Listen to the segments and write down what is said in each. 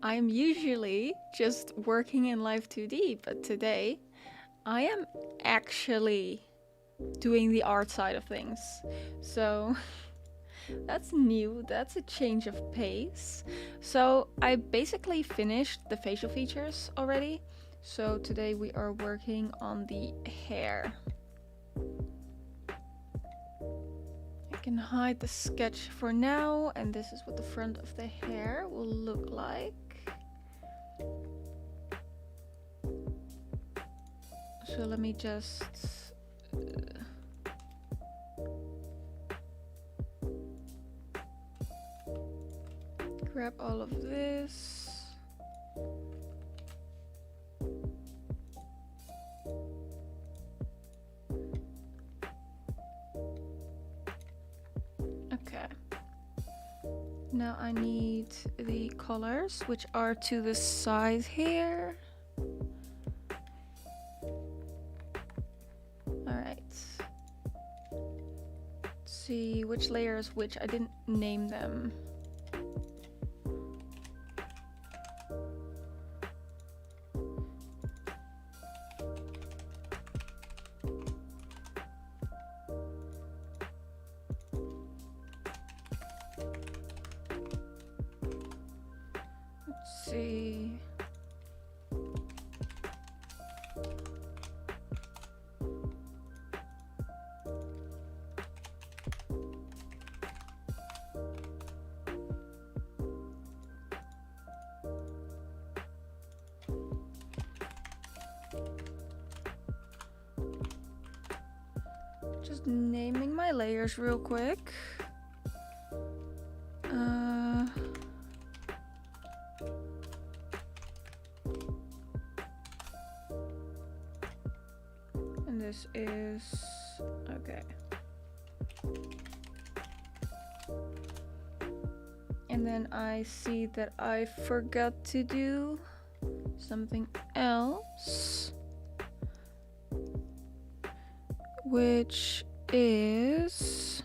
I'm usually just working in Live2D, but today I am actually doing the art side of things. So that's new, that's a change of pace. So I basically finished the facial features already. So today we are working on the hair. I can hide the sketch for now, and this is what the front of the hair will look like. So let me just grab all of this. Okay. Now I need the colors, which are to the side here. Alright. Let's see which layers which. I didn't name them. Let's see. Just naming my layers real quick. And this is okay. And then I see that I forgot to do something else, which is,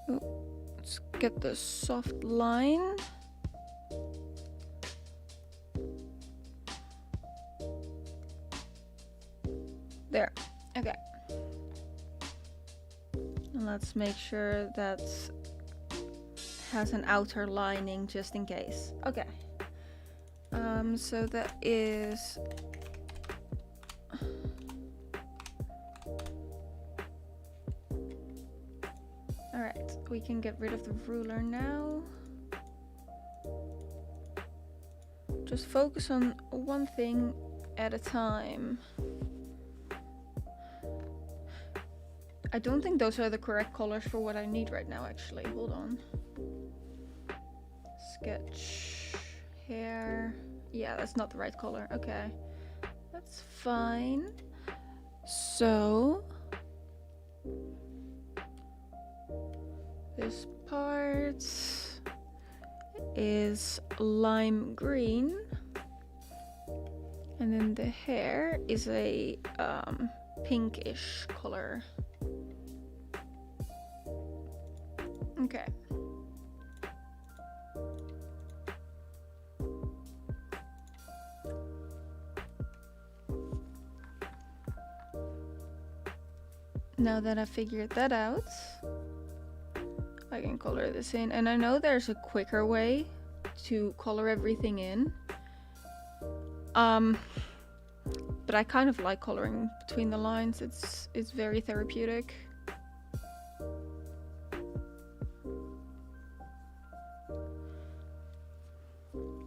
let's get the soft line. There, okay. And let's make sure that has an outer lining just in case. Okay. So that is alright, we can get rid of the ruler now. Just focus on one thing at a time. I don't think those are the correct colors for what I need right now, actually. Hold on. Sketch, hair. Yeah, that's not the right color. Okay, that's fine. So this part is lime green, and then the hair is a pinkish color. Okay. Now that I figured that out, I can color this in. And I know there's a quicker way to color everything in. But I kind of like coloring between the lines. It's very therapeutic.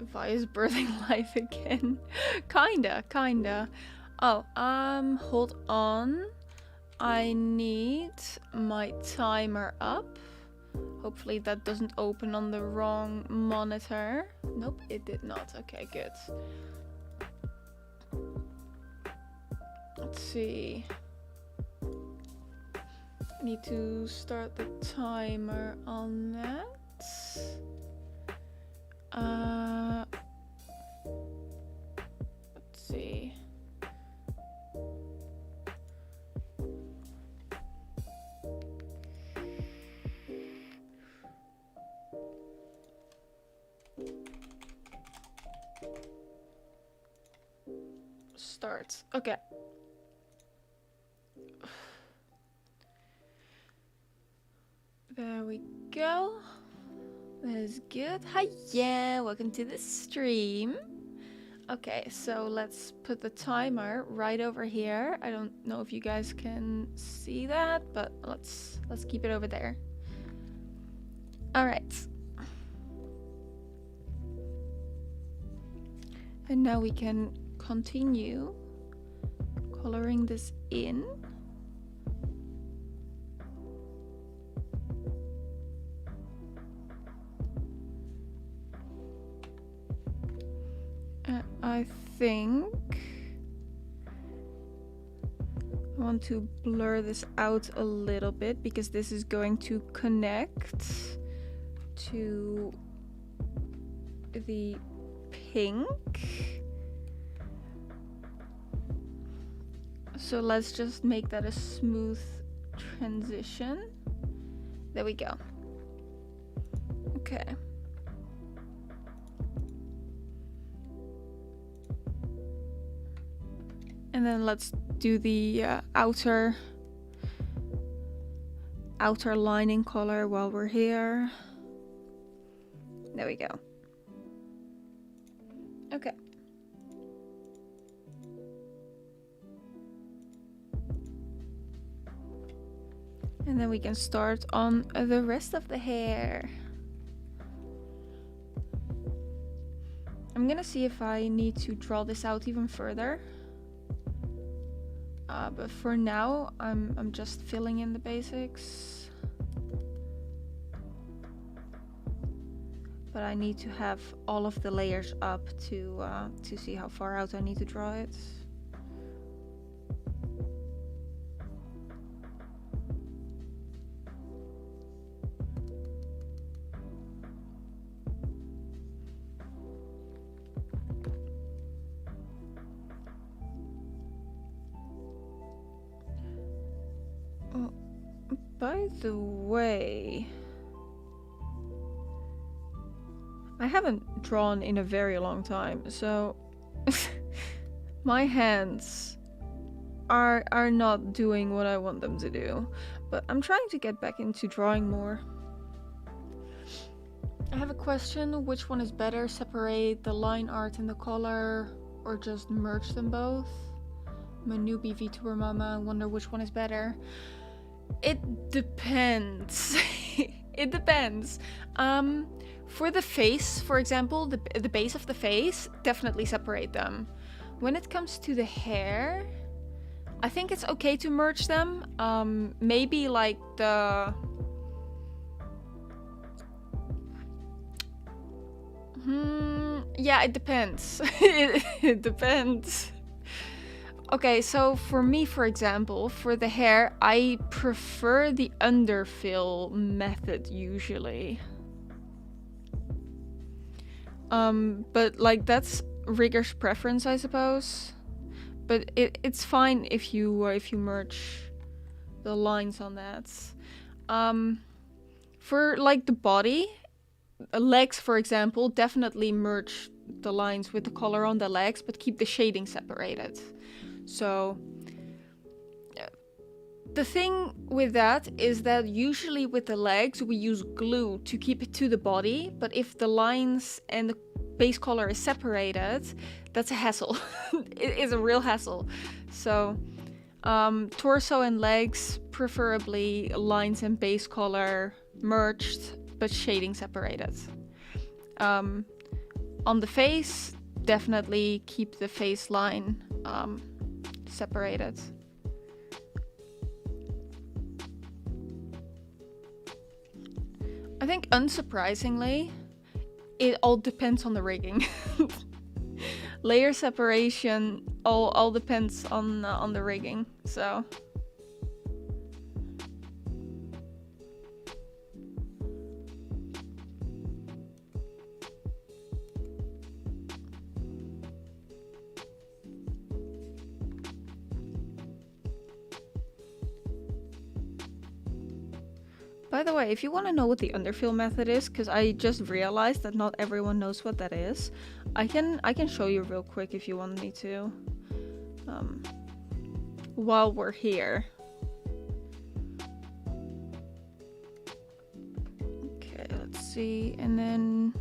Vi is birthing life again. Kinda. Oh, hold on. I need my timer up. Hopefully that doesn't open on the wrong monitor. Nope, it did not. Okay, good. Let's see. I need to start the timer on that. Let's see. Start. Okay. There we go. That is good. Hi, yeah, welcome to the stream. Okay, so let's put the timer right over here. I don't know if you guys can see that, but let's keep it over there. All right. And now we can continue coloring this in. I think I want to blur this out a little bit because this is going to connect to the pink. So let's just make that a smooth transition. There we go. Okay. And then let's do the outer lining color while we're here. There we go. Okay. And then we can start on the rest of the hair. I'm gonna see if I need to draw this out even further. But for now, I'm just filling in the basics. But I need to have all of the layers up to see how far out I need to draw it. By the way, I haven't drawn in a very long time, so my hands are not doing what I want them to do. But I'm trying to get back into drawing more. I have a question. Which one is better? Separate the line art and the color, or just merge them both? I'm a newbie VTuber mama. I wonder which one is better. It depends. It depends. For the face, for example, the base of the face, definitely separate them. When it comes to the hair, I think it's okay to merge them. Maybe like the... yeah, it depends. It depends. Okay, so for me, for example, for the hair, I prefer the underfill method usually. But like that's rigger's preference, I suppose. But it's fine if you merge the lines on that. For like the body, legs, for example, definitely merge the lines with the color on the legs, but keep the shading separated. So the thing with that is that usually with the legs we use glue to keep it to the body, but if the lines and the base color is separated, that's a hassle. It is a real hassle. So torso and legs, preferably lines and base color merged but shading separated. On the face, definitely keep the face line separated. I think unsurprisingly, it all depends on the rigging. Layer separation all depends on the rigging, so. By the way, if you want to know what the underfill method is, because I just realized that not everyone knows what that is, I can show you real quick if you want me to. While we're here. Okay, let's see, and then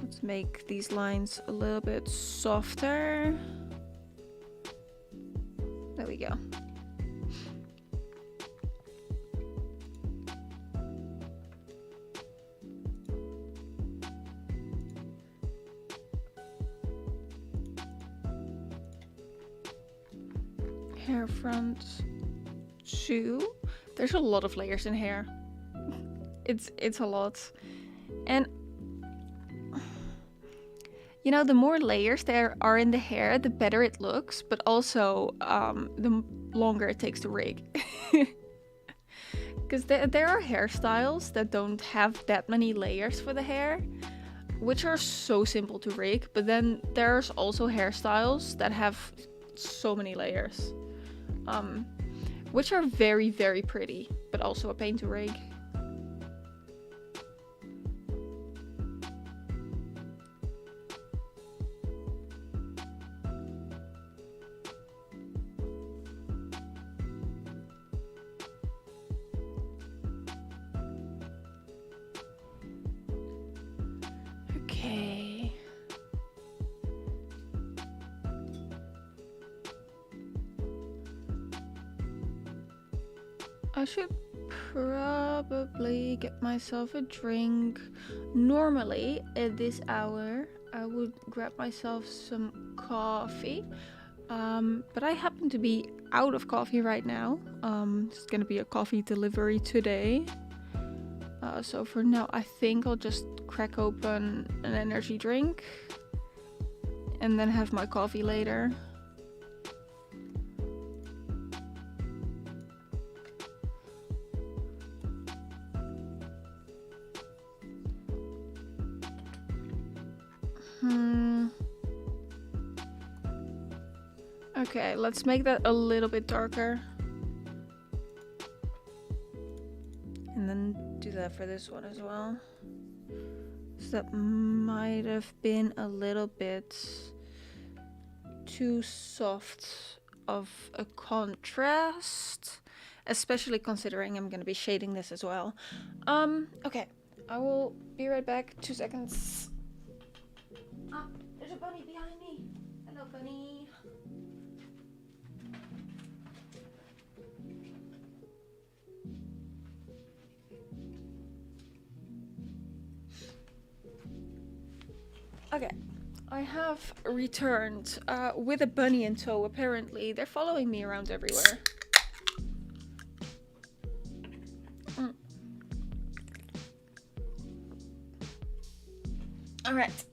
let's make these lines a little bit softer. There we go. Hair front 2. There's a lot of layers in hair. It's a lot. And you know, the more layers there are in the hair, the better it looks, but also the longer it takes to rig. Because there are hairstyles that don't have that many layers for the hair, which are so simple to rig, but then there's also hairstyles that have so many layers, which are very, very pretty, but also a pain to rig. Okay. I should probably get myself a drink. Normally at this hour I would grab myself some coffee, but I happen to be out of coffee right now. It's gonna be a coffee delivery today, so for now I think I'll just crack open an energy drink and then have my coffee later. Okay, let's make that a little bit darker. And then do that for this one as well. So that might have been a little bit too soft of a contrast, especially considering I'm gonna be shading this as well. Okay, I will be right back. 2 seconds. Ah, there's a bunny behind me. Hello, bunny. Okay, I have returned with a bunny in tow. Apparently, they're following me around everywhere. All right.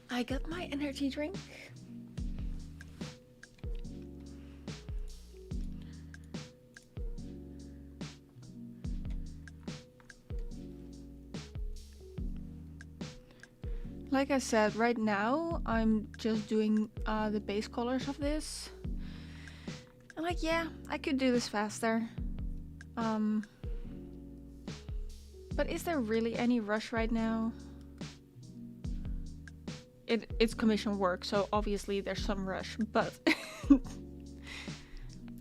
I got my energy drink. Like I said, right now I'm just doing the base colors of this. I'm like, yeah, I could do this faster. But is there really any rush right now? It's commission work, so obviously there's some rush, but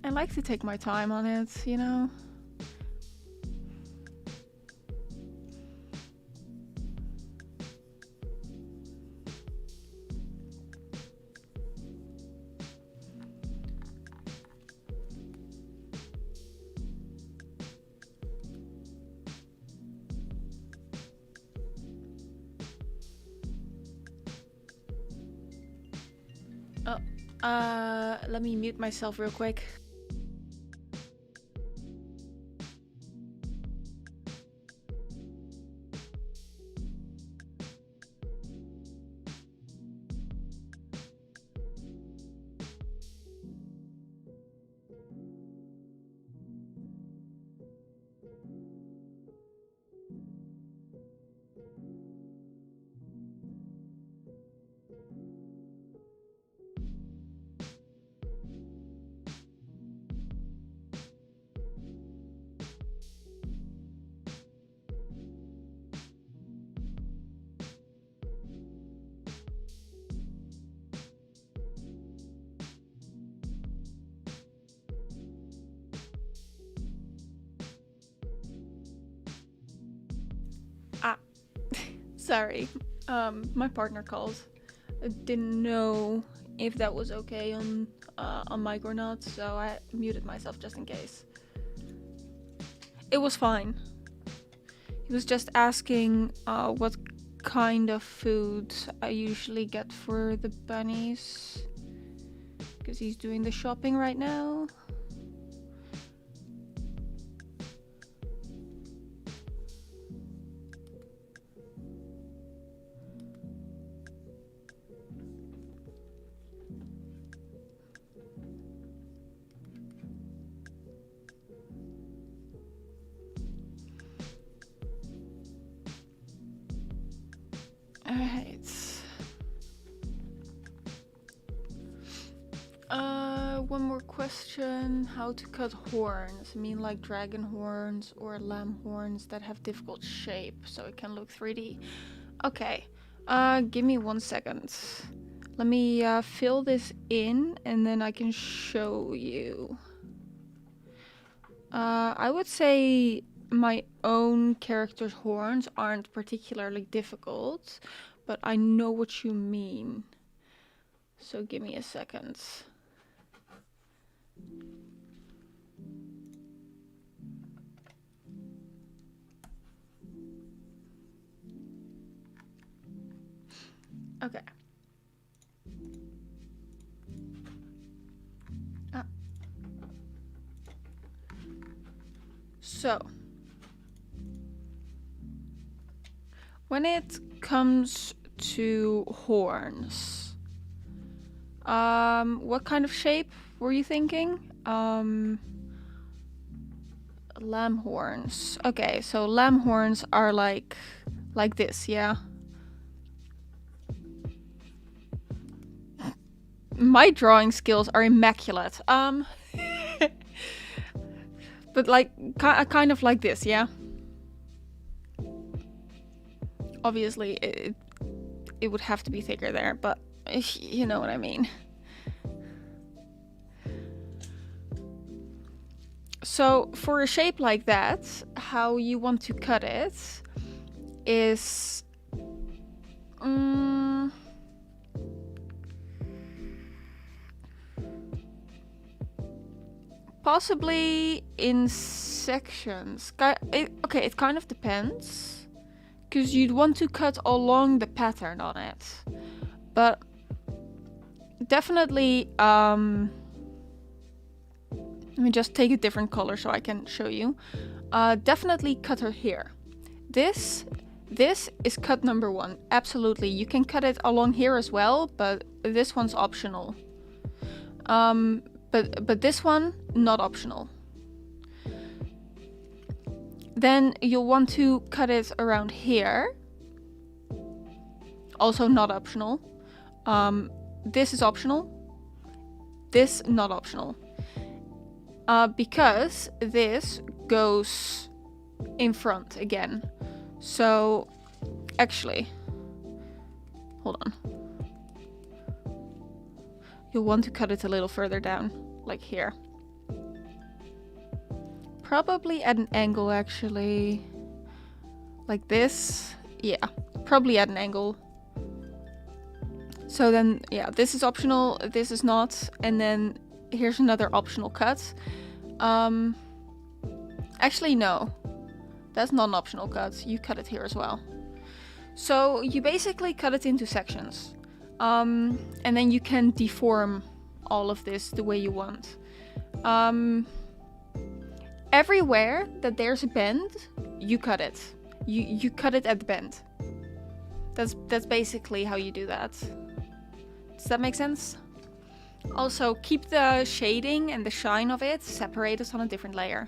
I like to take my time on it, you know? Let me mute myself real quick. Sorry. My partner called. I didn't know if that was okay on mic or not, so I muted myself just in case. It was fine. He was just asking what kind of food I usually get for the bunnies, because he's doing the shopping right now. Alright. One more question. How to cut horns? I mean like dragon horns or lamb horns that have difficult shape so it can look 3D. Okay. Give me 1 second. Let me fill this in and then I can show you. I would say my own character's horns aren't particularly difficult, but I know what you mean. So give me a second. Okay. So, when it comes to horns, what kind of shape were you thinking? Lamb horns. Okay, so lamb horns are like this, yeah? My drawing skills are immaculate. But like, kind of like this, yeah? Obviously, it would have to be thicker there, but you know what I mean. So for a shape like that, how you want to cut it is possibly in sections. Okay, it kind of depends, because you'd want to cut along the pattern on it, but definitely let me just take a different color so I can show you. Definitely cut her here. This is cut number 1. Absolutely, you can cut it along here as well, but this one's optional. But this one, not optional. Then you'll want to cut it around here. Also not optional. This is optional. This, not optional. Because this goes in front again. So, actually, hold on. You'll want to cut it a little further down, like here. Probably at an angle, actually. Like this. Yeah, probably at an angle. So then, yeah, this is optional, this is not, and then here's another optional cut. Actually, no. That's not an optional cut. You cut it here as well. So you basically cut it into sections. And then you can deform all of this the way you want. Everywhere that there's a bend, you cut it. You cut it at the bend. That's basically how you do that. Does that make sense? Also, keep the shading and the shine of it separated on a different layer.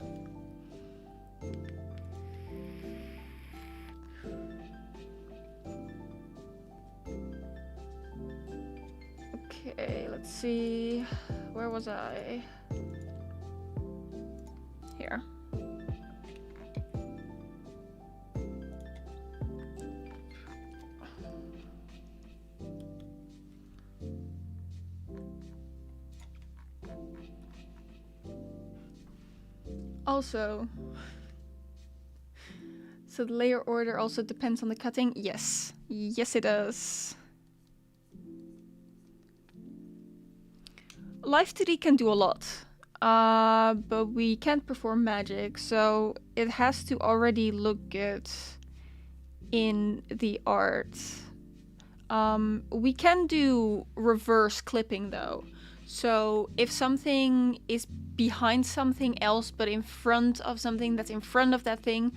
Okay, let's see. Where was I? Here. Also, So the layer order also depends on the cutting? Yes. Yes, it does. Live2D can do a lot. But we can't perform magic, so it has to already look good in the art. We can do reverse clipping though. So if something is behind something else but in front of something that's in front of that thing,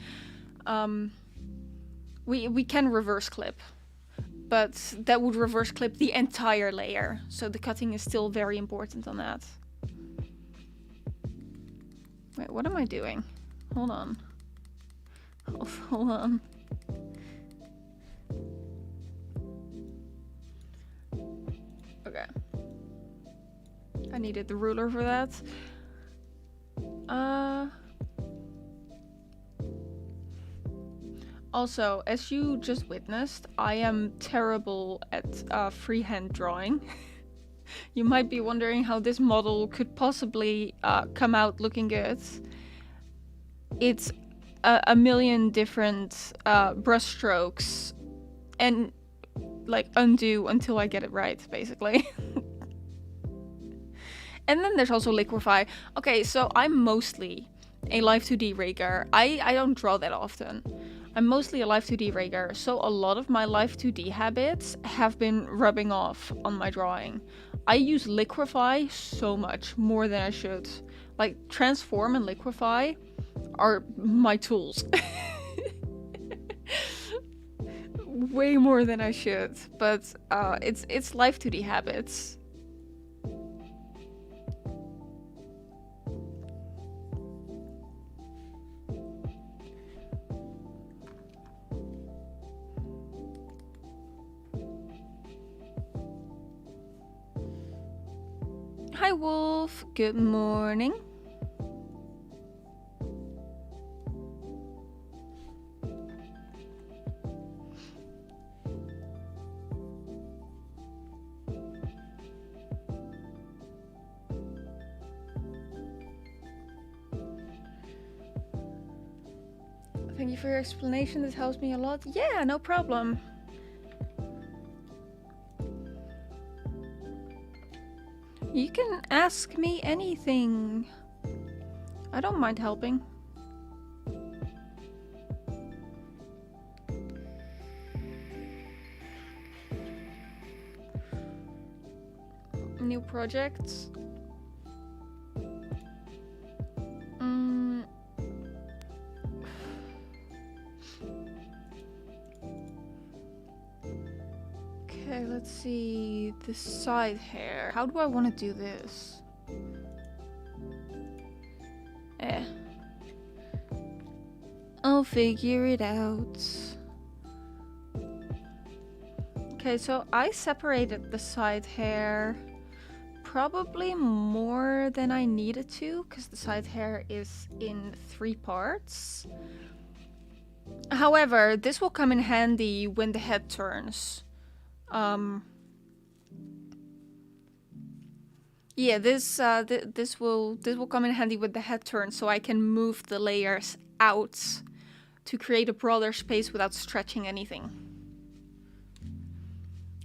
we can reverse clip. But that would reverse clip the entire layer. So the cutting is still very important on that. Wait, what am I doing? Hold on. Hold on. Okay. I needed the ruler for that. Also, as you just witnessed, I am terrible at freehand drawing. You might be wondering how this model could possibly come out looking good. It's a million different brush strokes and like undo until I get it right, basically. And then there's also liquify. Okay, so I'm mostly a Live2D rigger. I don't draw that often. I'm mostly a Live2D rigger, so a lot of my Live2D habits have been rubbing off on my drawing. I use liquify so much, more than I should. Like, transform and liquify are my tools. Way more than I should, but it's Live2D habits. Hi Wolf, good morning. Thank you for your explanation, this helps me a lot. Yeah, no problem. You can ask me anything. I don't mind helping. New projects? Okay, let's see the side hair. How do I want to do this? I'll figure it out. Okay, so I separated the side hair probably more than I needed to, because the side hair is in 3 parts. However, this will come in handy when the head turns. Yeah, this will come in handy with the head turn, so I can move the layers out to create a broader space without stretching anything.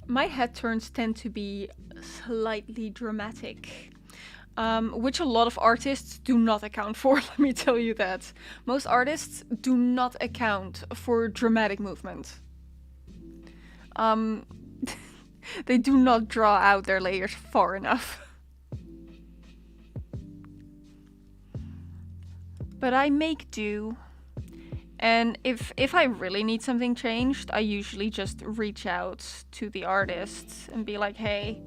My head turns tend to be slightly dramatic, which a lot of artists do not account for, let me tell you that. Most artists do not account for dramatic movement. They do not draw out their layers far enough. But I make do. And if I really need something changed, I usually just reach out to the artist and be like, hey,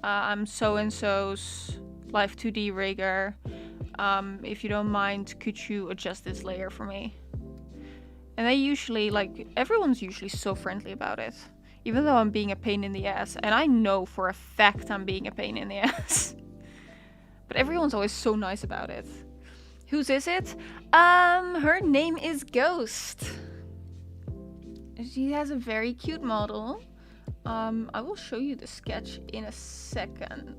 I'm so-and-so's Live2D rigger. If you don't mind, could you adjust this layer for me? And they usually, like, everyone's usually so friendly about it. Even though I'm being a pain in the ass. And I know for a fact I'm being a pain in the ass. But everyone's always so nice about it. Whose is it? Her name is Ghost. She has a very cute model. I will show you the sketch in a second.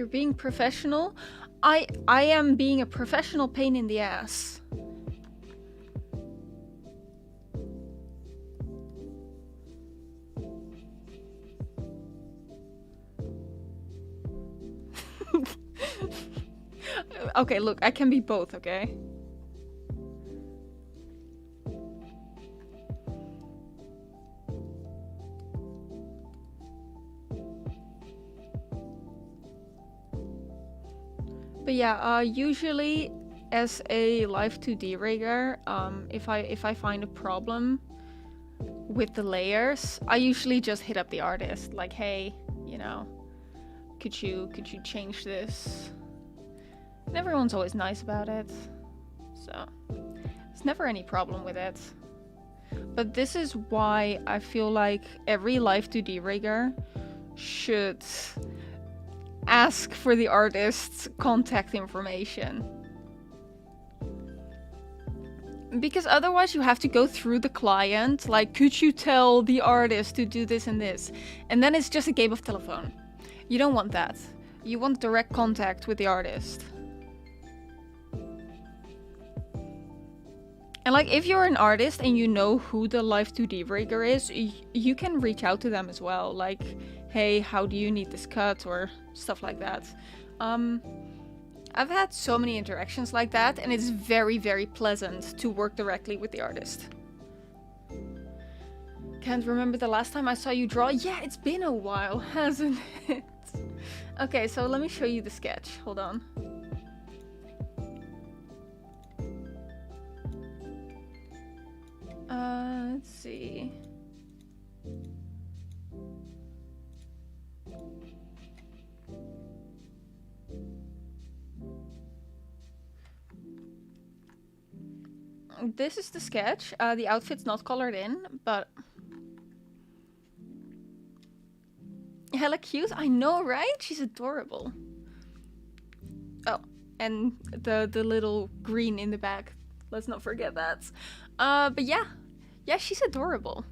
You're being professional? I am being a professional pain in the ass. Okay, look, I can be both, okay? But yeah, usually as a Live2D rigger, if I find a problem with the layers, I usually just hit up the artist, like, hey, you know, could you change this? And everyone's always nice about it, so there's never any problem with it. But this is why I feel like every Live2D rigger should ask for the artist's contact information. Because otherwise you have to go through the client, like, could you tell the artist to do this and this? And then it's just a game of telephone. You don't want that. You want direct contact with the artist. And like, if you're an artist and you know who the Live2D rigger is, you can reach out to them as well. Like, hey, how do you need this cut, or stuff like that. I've had so many interactions like that, and it's very, very pleasant to work directly with the artist. Can't remember the last time I saw you draw. Yeah, it's been a while, hasn't it? Okay, so let me show you the sketch. Hold on. Let's see. This is the sketch. The outfit's not colored in, but hella cute. I know, right? She's adorable. Oh, and the little green in the back. Let's not forget that. But yeah, she's adorable.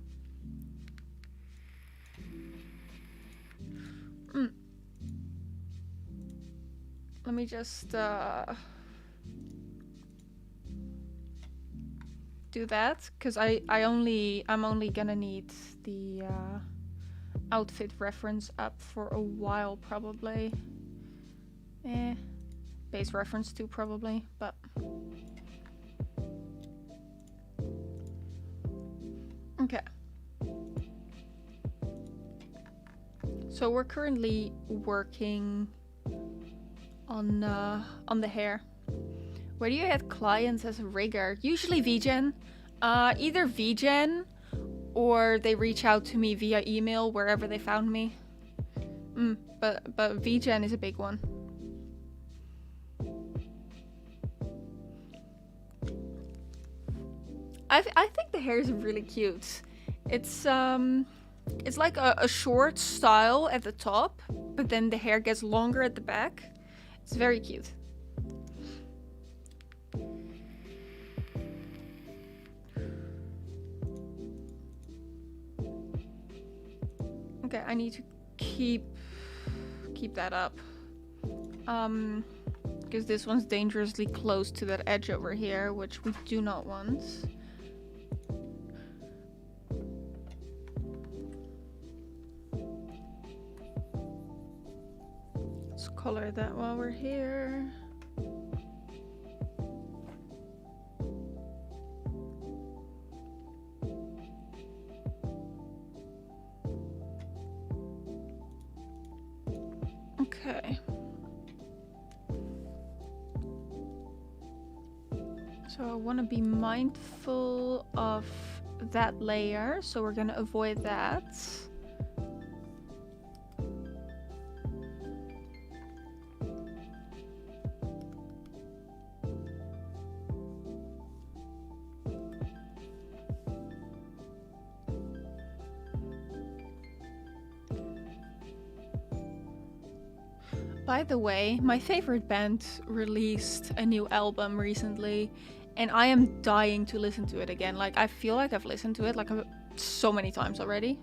Let me just do that, because I'm only gonna need the outfit reference up for a while, probably. Base reference too, probably, but okay. So we're currently working on the hair. Where do you get clients as a rigger? Usually VGen. Either VGen or they reach out to me via email wherever they found me. But VGen is a big one. I think the hair is really cute. It's like a short style at the top, but then the hair gets longer at the back. It's very cute. Okay, I need to keep that up. Because this one's dangerously close to that edge over here, which we do not want. Let's color that while we're here. Okay. So I want to be mindful of that layer, so we're gonna avoid that. By the way, my favorite band released a new album recently, and I am dying to listen to it again. Like, I feel like I've listened to it like so many times already.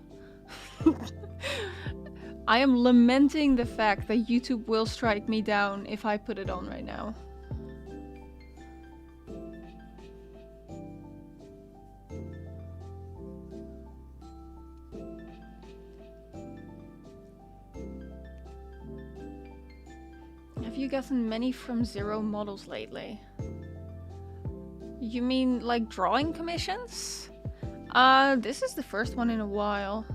I am lamenting the fact that YouTube will strike me down if I put it on right now. Have you gotten many from Zero models lately? You mean like drawing commissions? This is the first one in a while.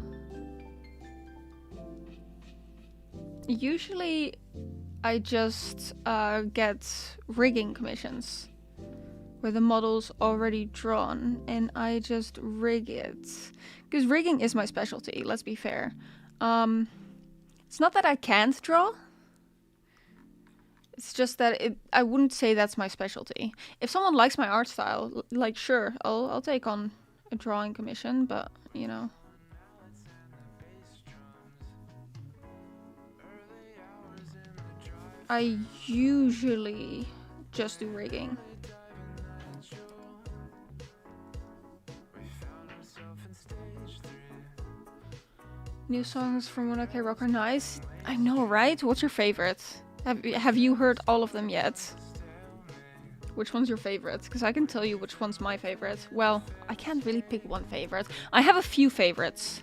Usually I just get rigging commissions where the model's already drawn and I just rig it. Because rigging is my specialty, let's be fair. It's not that I can't draw. It's just that I wouldn't say that's my specialty. If someone likes my art style, like sure, I'll take on a drawing commission, but you know. I usually just do rigging. New songs from 1OK Rock are nice. I know, right? What's your favorite? Have you heard all of them yet? Which one's your favorite? Because I can tell you which one's my favorite. Well, I can't really pick one favorite. I have a few favorites.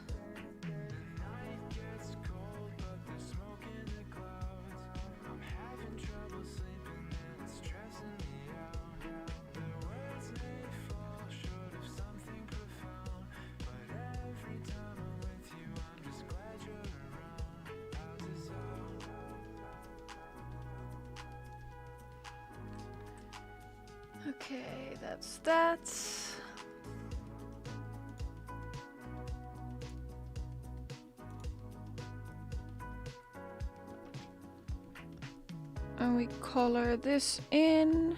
Okay, that's that. And we color this in.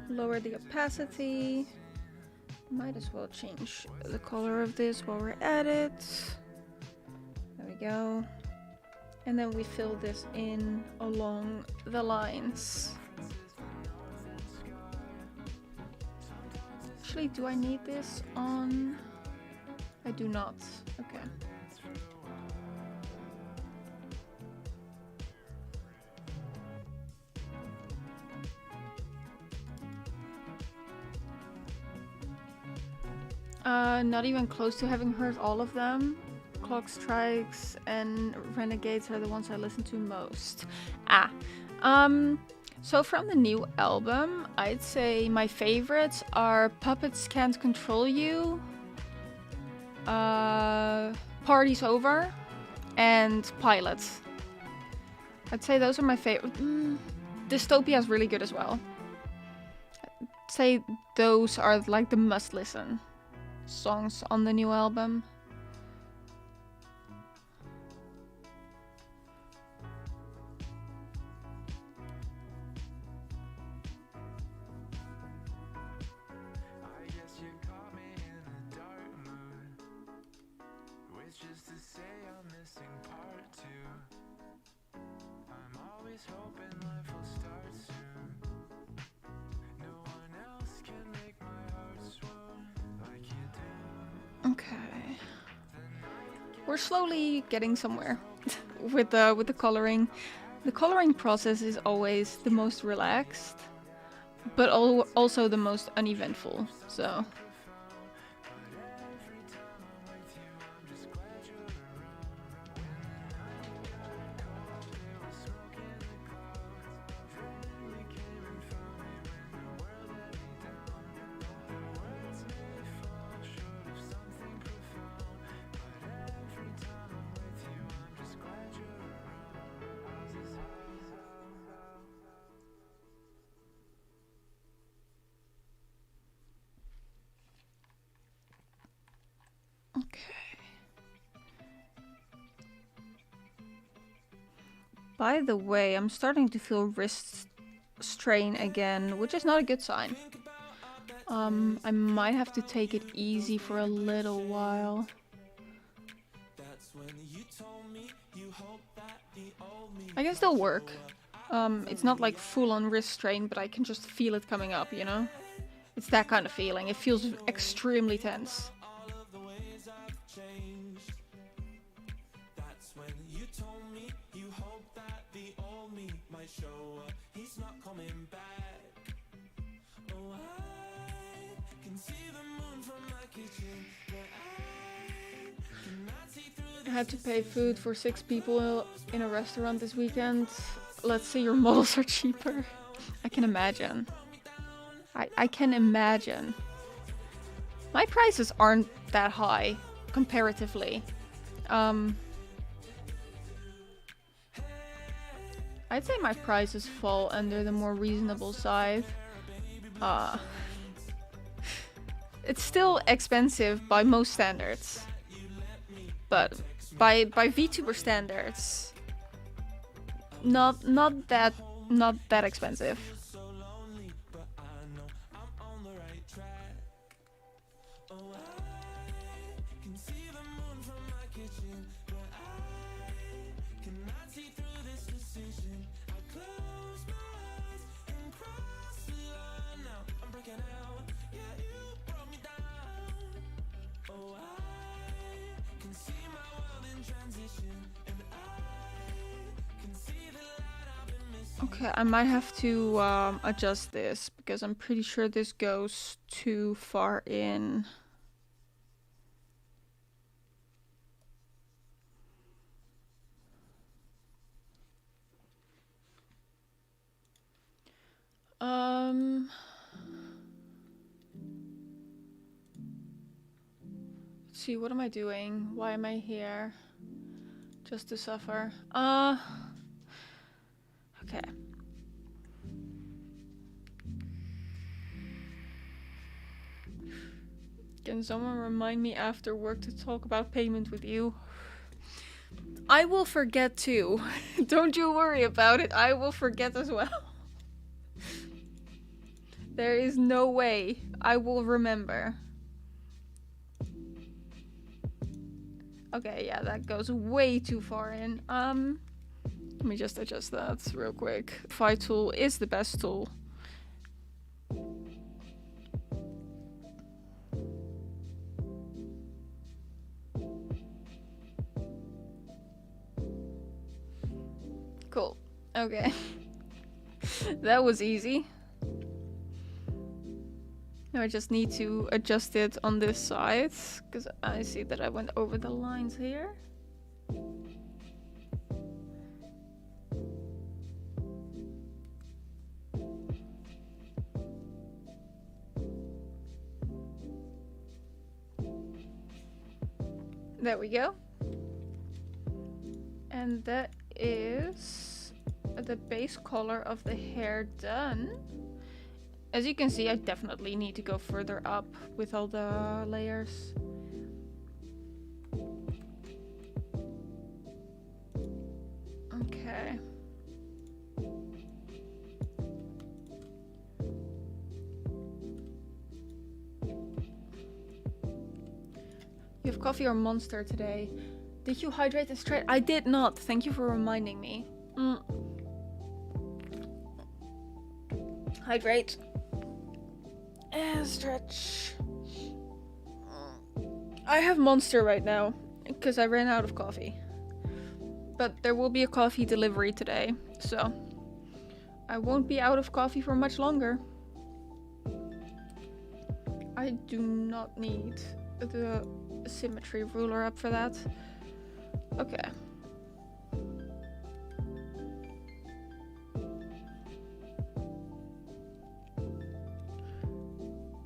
Lower the opacity. Might as well change the color of this while we're at it. There we go. And then we fill this in along the lines. Actually, do I need this on? I do not. Okay. Not even close to having heard all of them. Clock Strikes and Renegades are the ones I listen to most. So from the new album, I'd say my favorites are Puppets Can't Control You, Party's Over, and Pilot. I'd say those are my favorite. Dystopia is really good as well. I'd say those are like the must-listen songs on the new album. Okay, we're slowly getting somewhere with the coloring. The coloring process is always the most relaxed, but also the most uneventful. So. By the way, I'm starting to feel wrist strain again, which is not a good sign. I might have to take it easy for a little while. I can still work. It's not like full-on wrist strain, but I can just feel it coming up, you know? It's that kind of feeling. It feels extremely tense. I had to pay food for 6 people in a restaurant this weekend. Let's say your models are cheaper. I can imagine. I can imagine. My prices aren't that high, comparatively. I'd say my prices fall under the more reasonable side. It's still expensive by most standards. But by VTuber standards, not that expensive. Okay, I might have to adjust this because I'm pretty sure this goes too far in. Let's see, what am I doing? Why am I here? Just to suffer. Okay. Can someone remind me after work to talk about payment with you? I will forget too. Don't you worry about it. I will forget as well. There is no way I will remember. Okay, yeah, that goes way too far in. Let me just adjust that real quick. Fi tool is the best tool. Cool. Okay. That was easy. Now I just need to adjust it on this side, because I see that I went over the lines here. There we go. And that is the base color of the hair done. As you can see, I definitely need to go further up with all the layers. Okay. You have coffee or Monster today? Did you hydrate and stretch? I did not. Thank you for reminding me. Hydrate. And stretch. I have Monster right now because I ran out of coffee. But there will be a coffee delivery today, so I won't be out of coffee for much longer. I do not need the symmetry ruler up for that. Okay.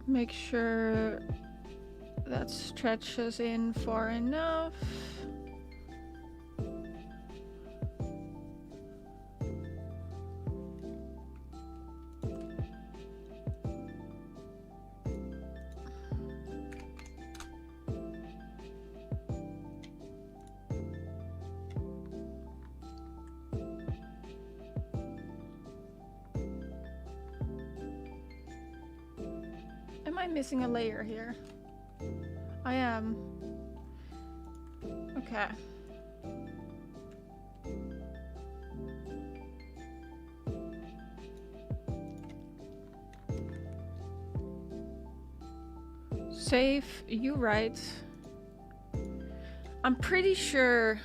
Make sure that stretches in far enough. Am I missing a layer here? I am. Okay. Save, you right. I'm pretty sure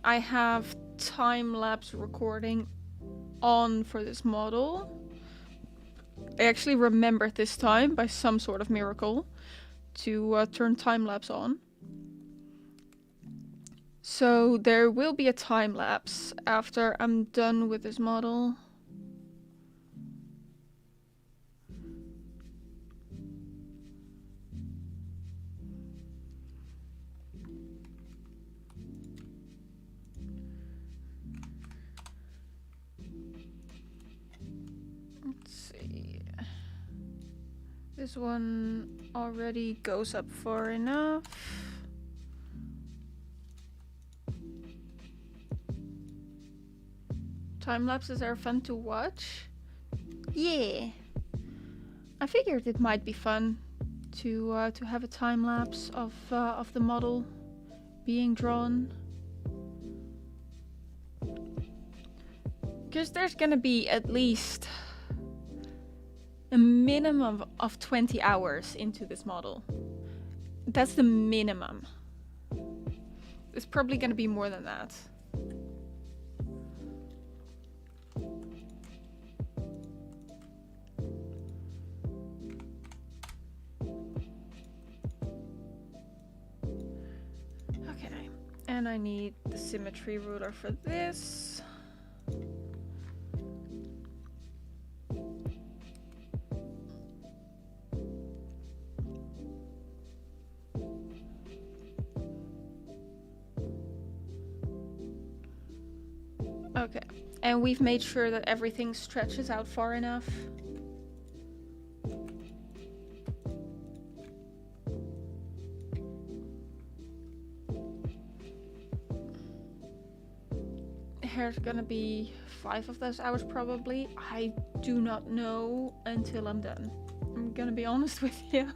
I have time-lapse recording on for this model. I actually remembered this time by some sort of miracle to turn time-lapse on. So there will be a time-lapse after I'm done with this model. Let's see. This one already goes up far enough. Time lapses are fun to watch. Yeah, I figured it might be fun to have a time lapse of the model being drawn, because there's gonna be at least a minimum of 20 hours into this model. That's the minimum. It's probably gonna be more than that. Okay, and I need the symmetry ruler for this. Okay, and we've made sure that everything stretches out far enough. There's gonna be 5 of those hours probably. I do not know until I'm done. I'm gonna be honest with you.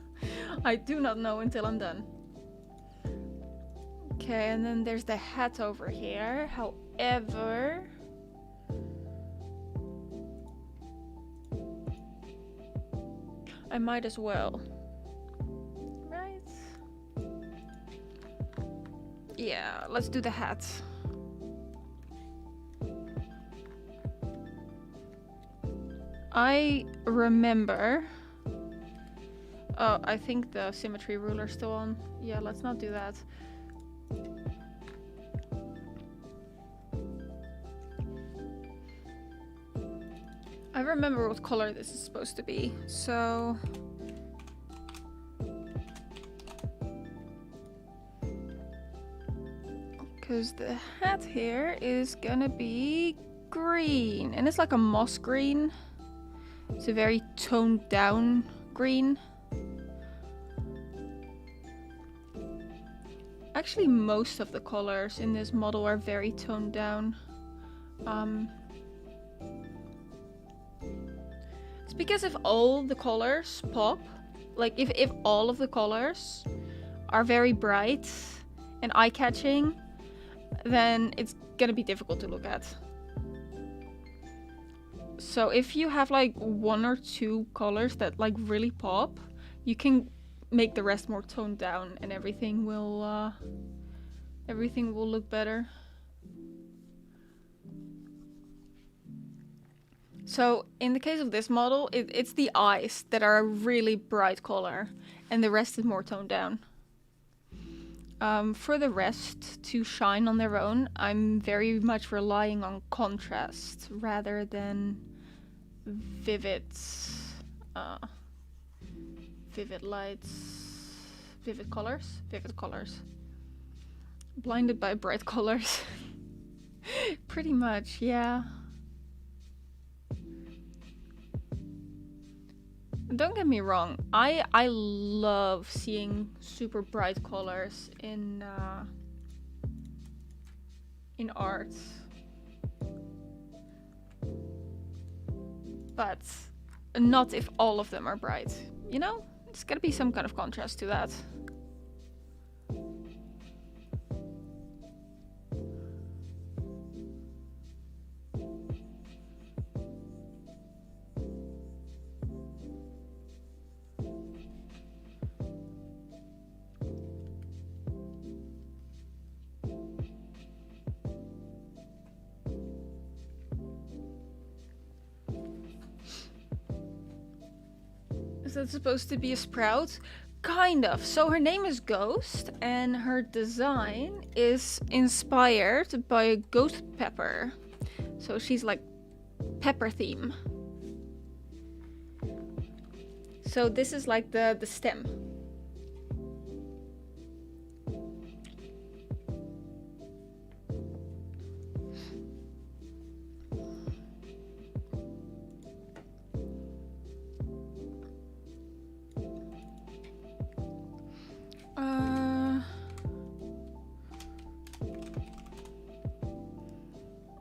I do not know until I'm done. Okay, and then there's the hat over here. However, I might as well. Right? Yeah, let's do the hat. I remember. Oh, I think the symmetry ruler's still on. Yeah, let's not do that. I remember what color this is supposed to be, so... Because the hat here is gonna be green, and it's like a moss green. It's a very toned down green. Actually, most of the colors in this model are very toned down. It's because if all the colors pop, like if all of the colors are very bright and eye-catching, then it's gonna be difficult to look at. So if you have like 1 or 2 colors that like really pop, you can make the rest more toned down and everything will look better. So in the case of this model, it's the eyes that are a really bright color and the rest is more toned down. For the rest to shine on their own, I'm very much relying on contrast rather than vivid lights, vivid colors. Blinded by bright colors. Pretty much, yeah. Don't get me wrong, I love seeing super bright colors in art. But not if all of them are bright, you know? There's gotta be some kind of contrast to that. that supposed to be a sprout? Kind of. So her name is Ghost, and her design is inspired by a ghost pepper. So she's like pepper theme. So this is like the stem.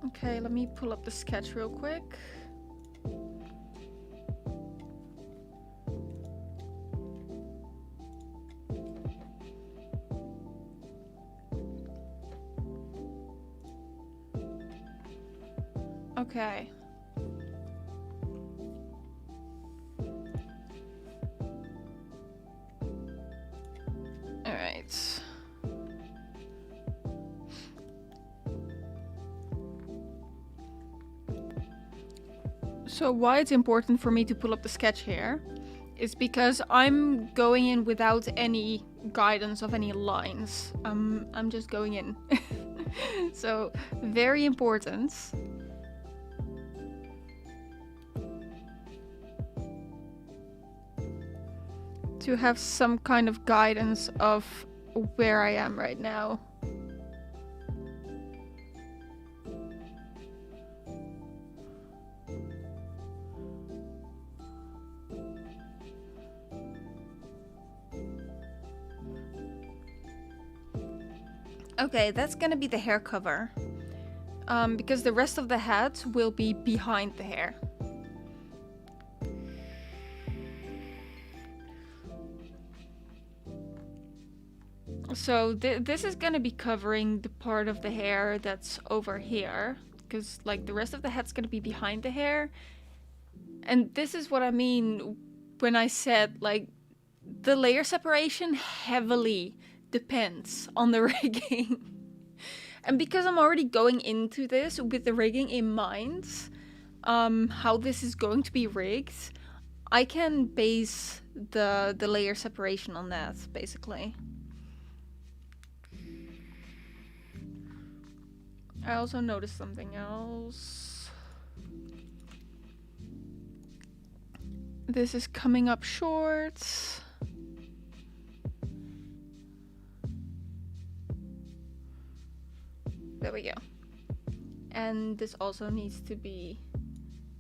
Okay, let me pull up the sketch real quick. Okay. All right. So why it's important for me to pull up the sketch here is because I'm going in without any guidance of any lines. I'm just going in. So very important. To have some kind of guidance of where I am right now. Okay, that's gonna be the hair cover. Because the rest of the hat will be behind the hair. So this is gonna be covering the part of the hair that's over here, because like the rest of the hat's gonna be behind the hair. And this is what I mean when I said like the layer separation heavily depends on the rigging. And because I'm already going into this with the rigging in mind, how this is going to be rigged, I can base the layer separation on that, basically. I also noticed something else. This is coming up short. There we go. And this also needs to be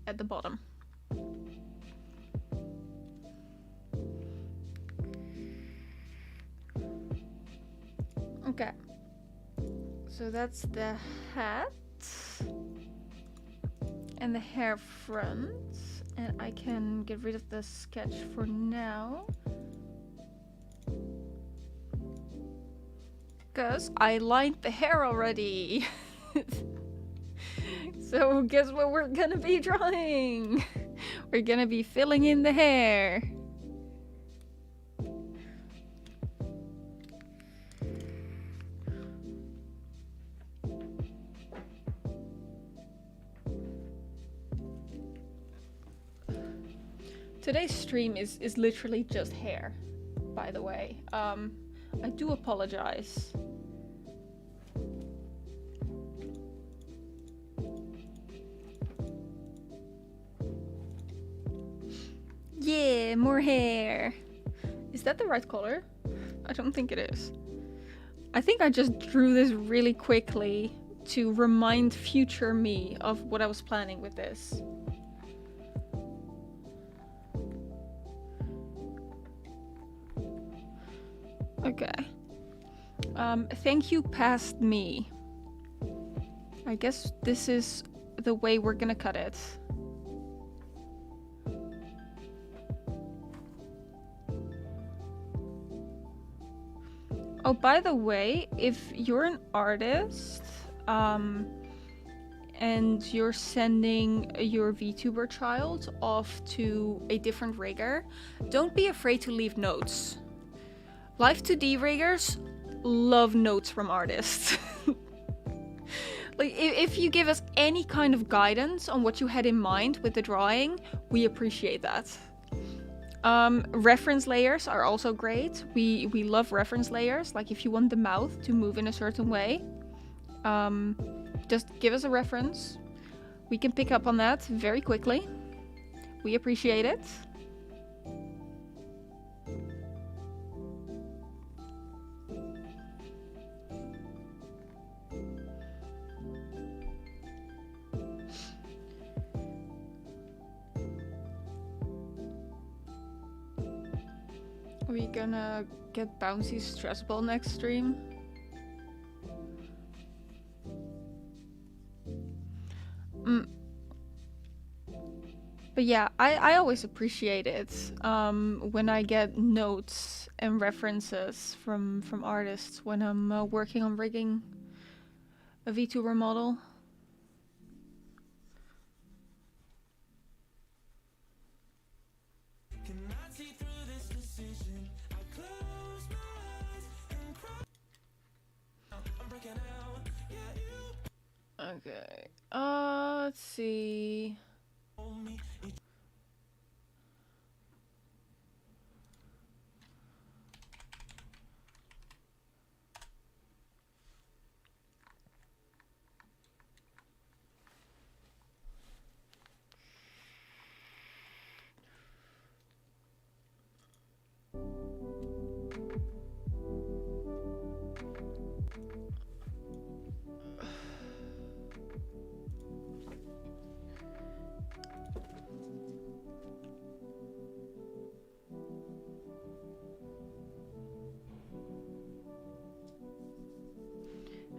at the bottom. Okay. So that's the hat and the hair front, and I can get rid of the sketch for now because I lined the hair already. So guess what we're gonna be drawing? We're gonna be filling in the hair. Today's stream is literally just hair, by the way. I do apologize. Yeah, more hair. Is that the right color? I don't think it is. I think I just drew this really quickly to remind future me of what I was planning with this. Okay. Thank you, past me. I guess this is the way we're gonna cut it. Oh, by the way, if you're an artist, and you're sending your VTuber child off to a different rigger, don't be afraid to leave notes. Live2D riggers love notes from artists. Like, if you give us any kind of guidance on what you had in mind with the drawing, we appreciate that. Reference layers are also great. We love reference layers. Like if you want the mouth to move in a certain way, just give us a reference. We can pick up on that very quickly. We appreciate it. Are we gonna get bouncy stress ball next stream? But yeah, I always appreciate it when I get notes and references from artists when I'm working on rigging a VTuber model. Okay, let's see.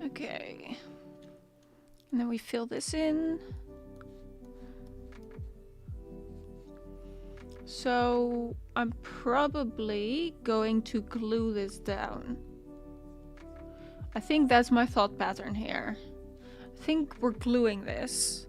Okay, and then we fill this in. So I'm probably going to glue this down. I think that's my thought pattern here. I think we're gluing this.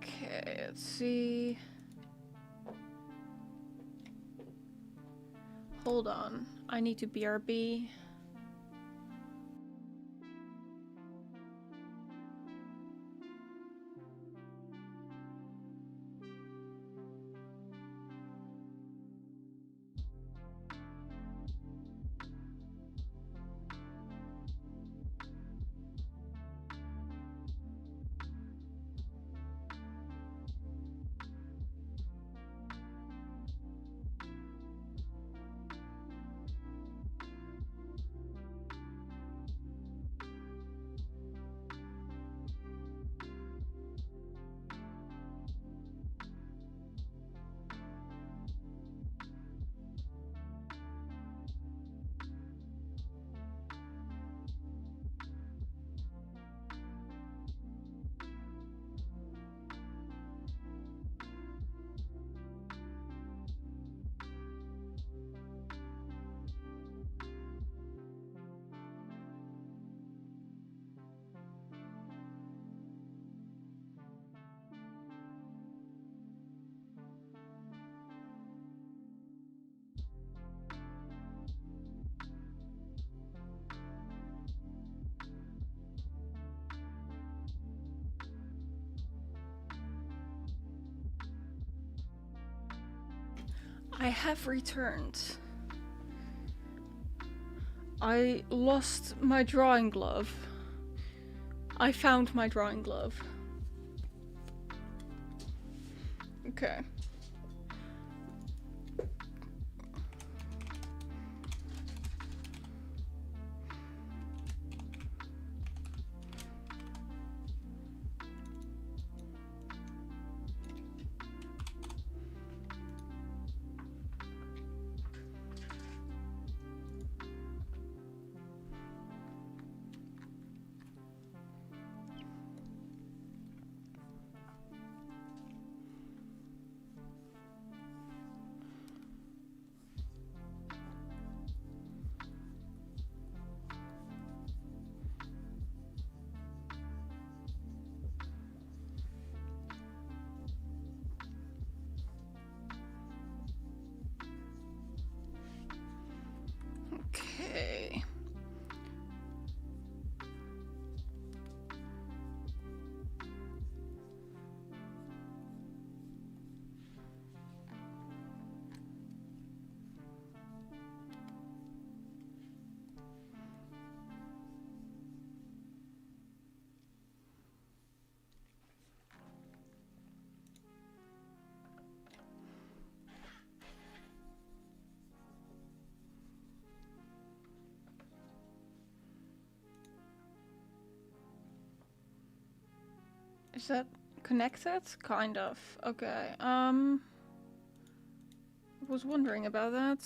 Okay, let's see. Hold on, I need to BRB. I have returned. I lost my drawing glove. I found my drawing glove. Okay. Is that connected? Kind of. Okay. Was wondering about that.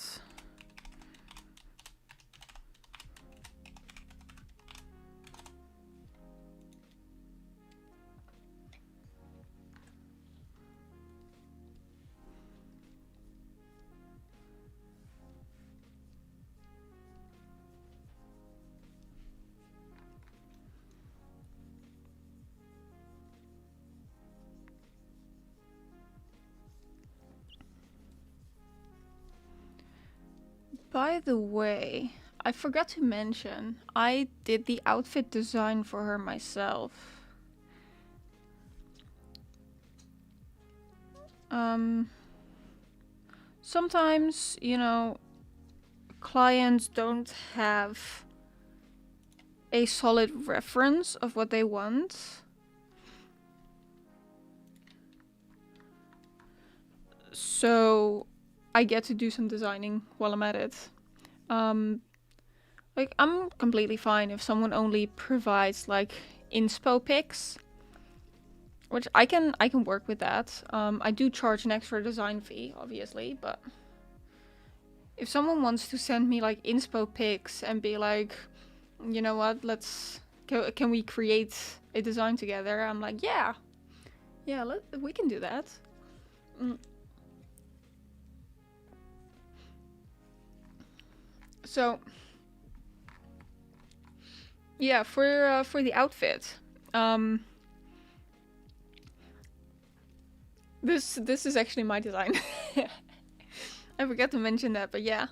By the way, I forgot to mention, I did the outfit design for her myself. Sometimes, you know, clients don't have a solid reference of what they want. So I get to do some designing while I'm at it. Like, I'm completely fine if someone only provides like inspo pics, which I can work with that. I do charge an extra design fee, obviously, but if someone wants to send me like inspo pics and be like, you know what, can we create a design together? I'm like, yeah, we can do that. So, yeah, for the outfit, this is actually my design. I forgot to mention that, but yeah.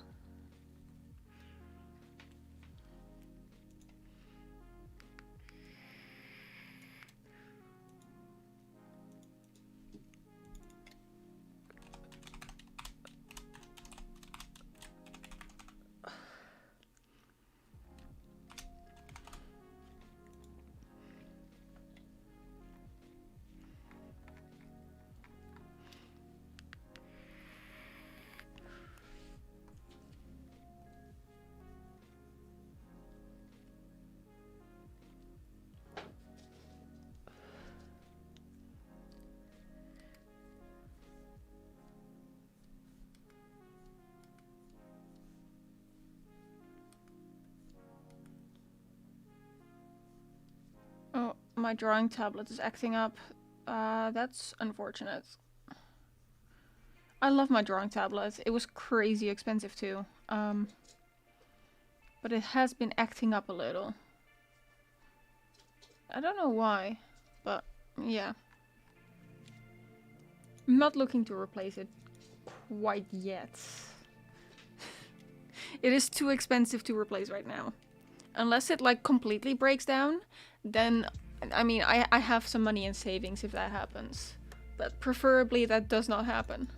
Oh, my drawing tablet is acting up. That's unfortunate. I love my drawing tablet. It was crazy expensive too. But it has been acting up a little. I don't know why, but yeah. I'm not looking to replace it quite yet. It is too expensive to replace right now. Unless it like completely breaks down, then I mean I have some money in savings if that happens. But preferably that does not happen.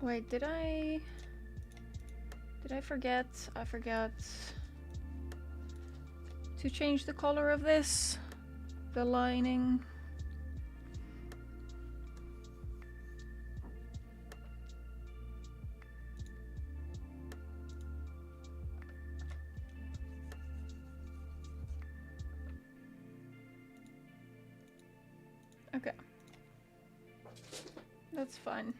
Wait, did I forget? I forgot to change the color of this. The lining. Okay. That's fine.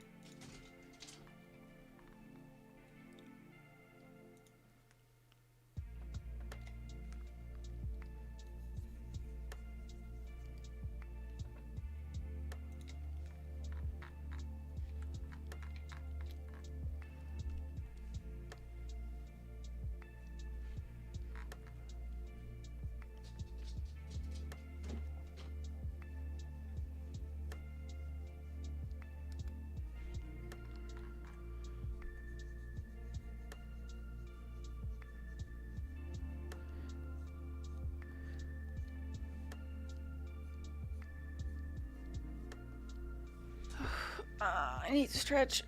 I need to stretch.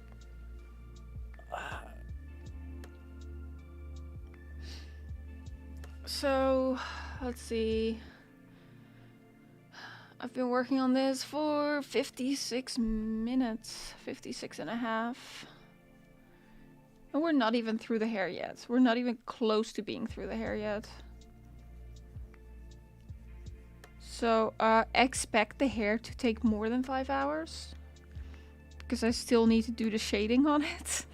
So, let's see. I've been working on this for 56 minutes, 56 and a half. And we're not even through the hair yet. We're not even close to being through the hair yet. So expect the hair to take more than 5 hours. Because I still need to do the shading on it.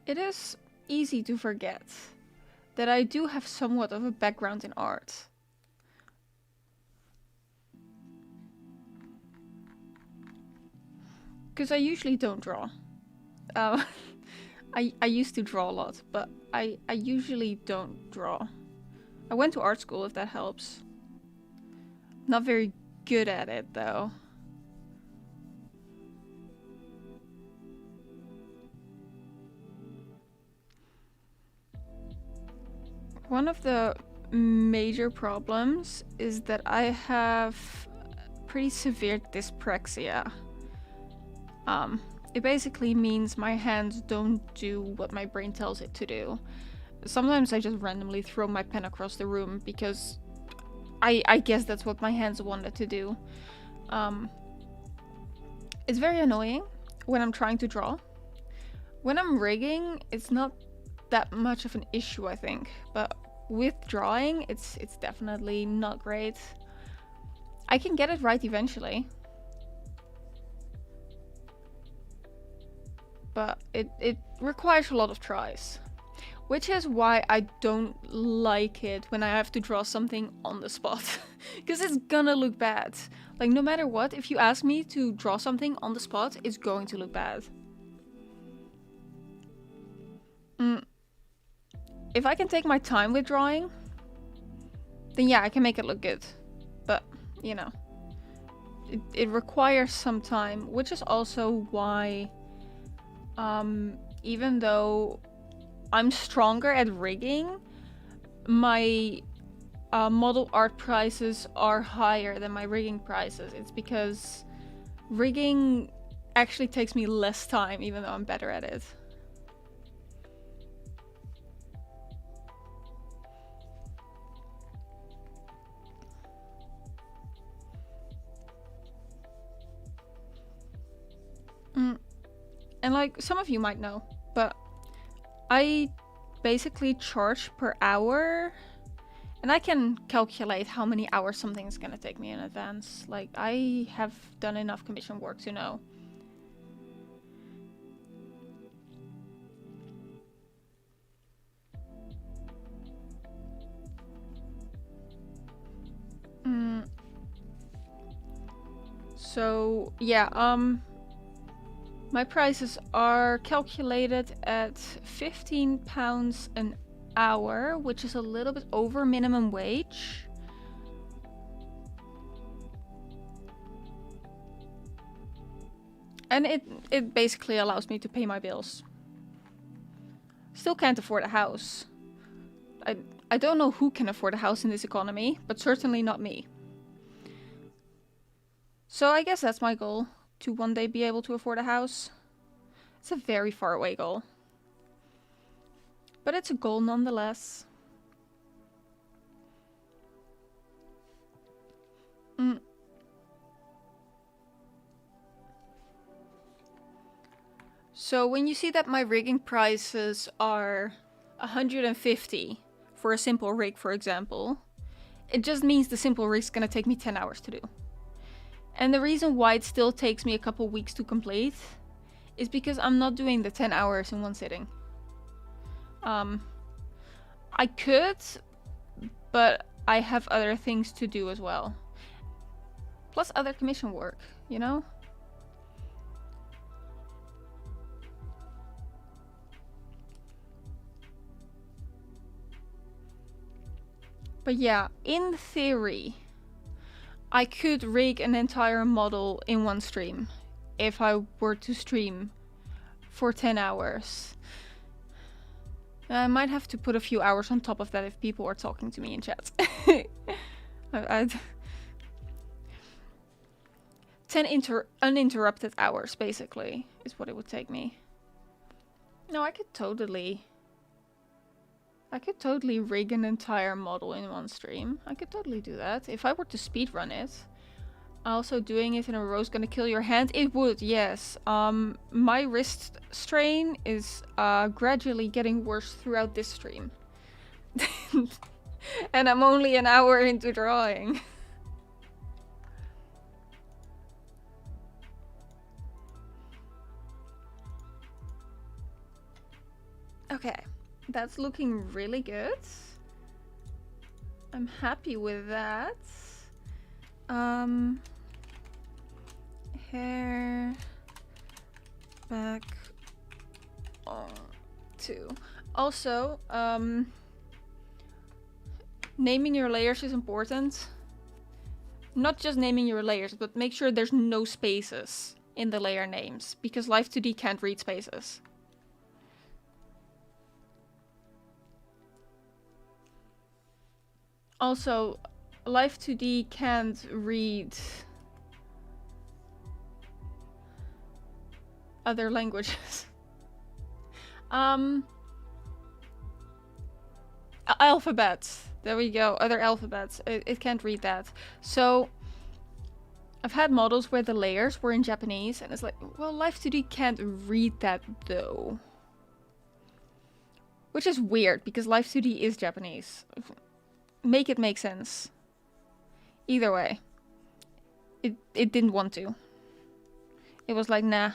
It is easy to forget that I do have somewhat of a background in art. Because I usually don't draw. I used to draw a lot, but I usually don't draw. I went to art school, if that helps. Not very good at it, though. One of the major problems is that I have pretty severe dyspraxia. It basically means my hands don't do what my brain tells it to do. Sometimes I just randomly throw my pen across the room because I guess that's what my hands wanted to do. It's very annoying when I'm trying to draw. When I'm rigging, it's not that much of an issue, I think, but with drawing, it's definitely not great. I can get it right eventually, but it requires a lot of tries, which is why I don't like it when I have to draw something on the spot, because it's gonna look bad. Like, no matter what, if you ask me to draw something on the spot, it's going to look bad. If I can take my time with drawing, then yeah, I can make it look good. But, you know, it requires some time, which is also why, even though I'm stronger at rigging, my model art prices are higher than my rigging prices. It's because rigging actually takes me less time, even though I'm better at it. And like, some of you might know, but I basically charge per hour, and I can calculate how many hours something is gonna take me in advance. Like, I have done enough commission work to know. So yeah, my prices are calculated at £15 an hour, which is a little bit over minimum wage. And it basically allows me to pay my bills. Still can't afford a house. I don't know who can afford a house in this economy, but certainly not me. So I guess that's my goal, to one day be able to afford a house. It's a very far away goal, but it's a goal nonetheless. So when you see that my rigging prices are 150 for a simple rig, for example, it just means the simple rig's gonna take me 10 hours to do. And the reason why it still takes me a couple weeks to complete is because I'm not doing the 10 hours in one sitting. I could, but I have other things to do as well. Plus other commission work, you know? But yeah, in theory, I could rig an entire model in one stream if I were to stream for 10 hours. I might have to put a few hours on top of that if people are talking to me in chat. 10 uninterrupted hours, basically, is what it would take me. No, I could totally rig an entire model in one stream. I could totally do that. If I were to speedrun it. Also, doing it in a row is gonna kill your hand. It would, yes. My wrist strain is gradually getting worse throughout this stream. And I'm only an hour into drawing. Okay, that's looking really good. I'm happy with that. Hair back on 2. Also, naming your layers is important. Not just naming your layers, but make sure there's no spaces in the layer names, because Live2D can't read spaces. Also, Live2D can't read other languages. Alphabets. There we go. Other alphabets. It can't read that. So I've had models where the layers were in Japanese, and it's like, well, Live2D can't read that though. Which is weird, because Live2D is Japanese. Make it make sense. Either way. It didn't want to. It was like, nah.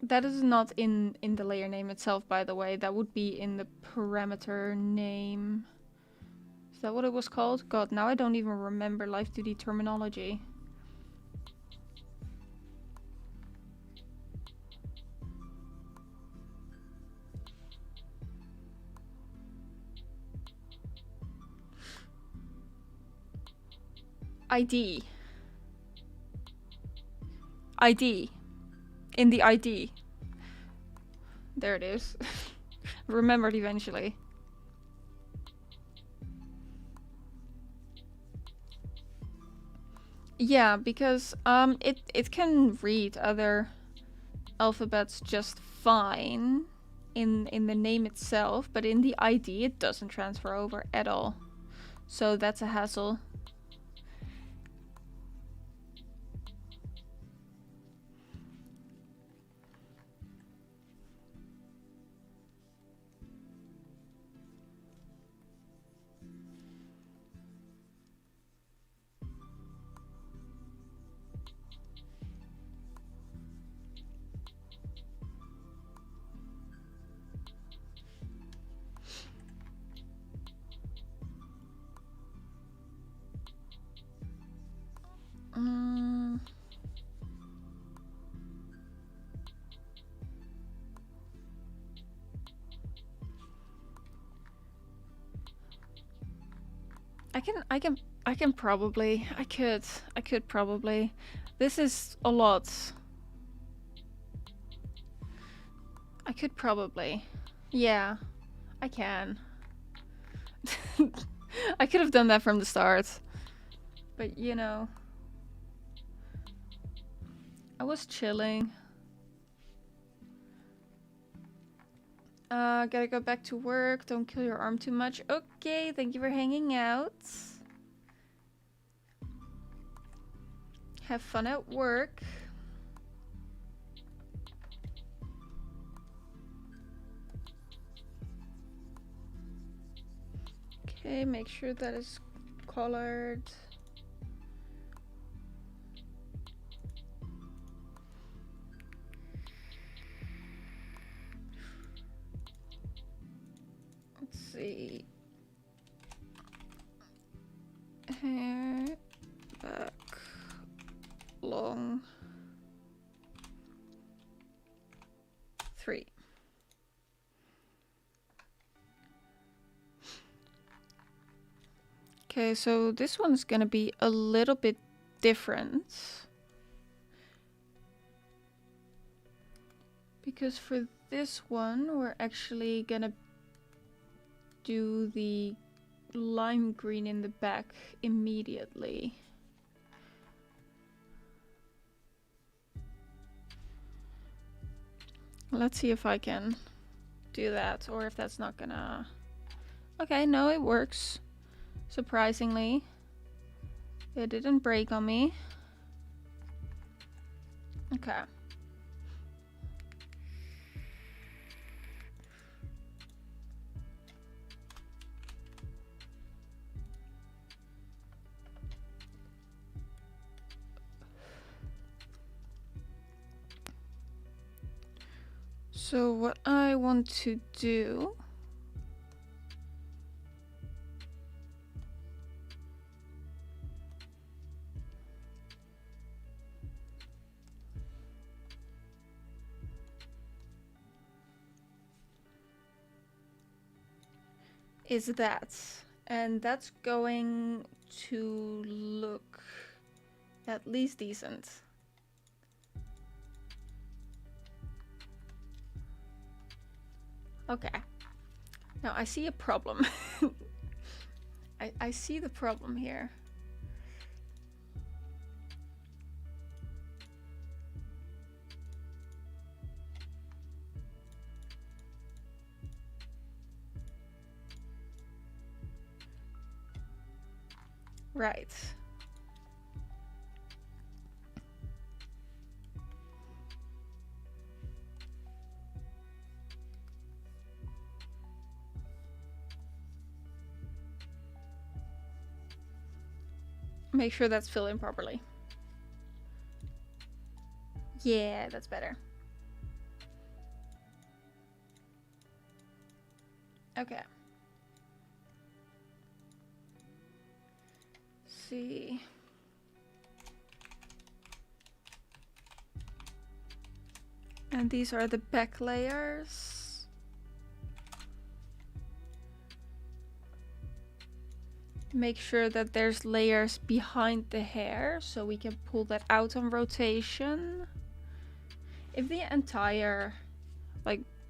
That is not in the layer name itself, by the way. That would be in the parameter name. Is that what it was called? God, now I don't even remember Live2D terminology. ID. ID. In the ID. There it is. Remembered eventually. Yeah, because it can read other alphabets just fine in the name itself, but in the ID it doesn't transfer over at all. So that's a hassle. I can probably, I could probably. This is a lot. I could probably. Yeah, I can. I could have done that from the start. But you know, I was chilling. Gotta go back to work. Don't kill your arm too much. Okay, thank you for hanging out. Have fun at work. Okay, make sure that is colored. Let's see. Hair, back, long. 3. Okay, so this one's gonna be a little bit different. Because for this one, we're actually gonna do the lime green in the back immediately. Let's see if I can do that, or if that's not gonna... Okay, no, it works. Surprisingly. It didn't break on me. Okay. So what I want to do is that, and that's going to look at least decent. Okay. Now I see a problem. I see the problem here. Right. Make sure that's filled in properly. Yeah, that's better. Okay. See. And these are the back layers. Make sure that there's layers behind the hair so we can pull that out on rotation. If the entire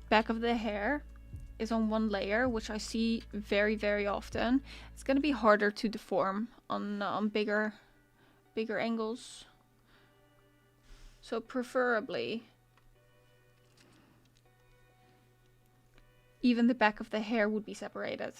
back of the hair is on one layer, which I see very, very often, it's gonna be harder to deform on bigger angles. So preferably, even the back of the hair would be separated.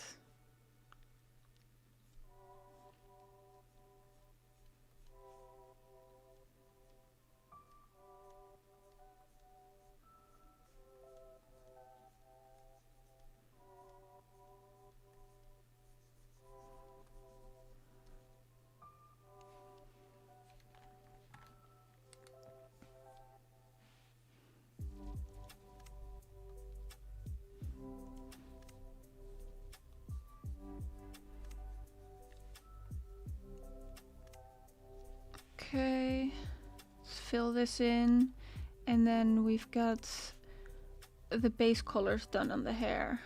Okay, let's fill this in, and then we've got the base colors done on the hair.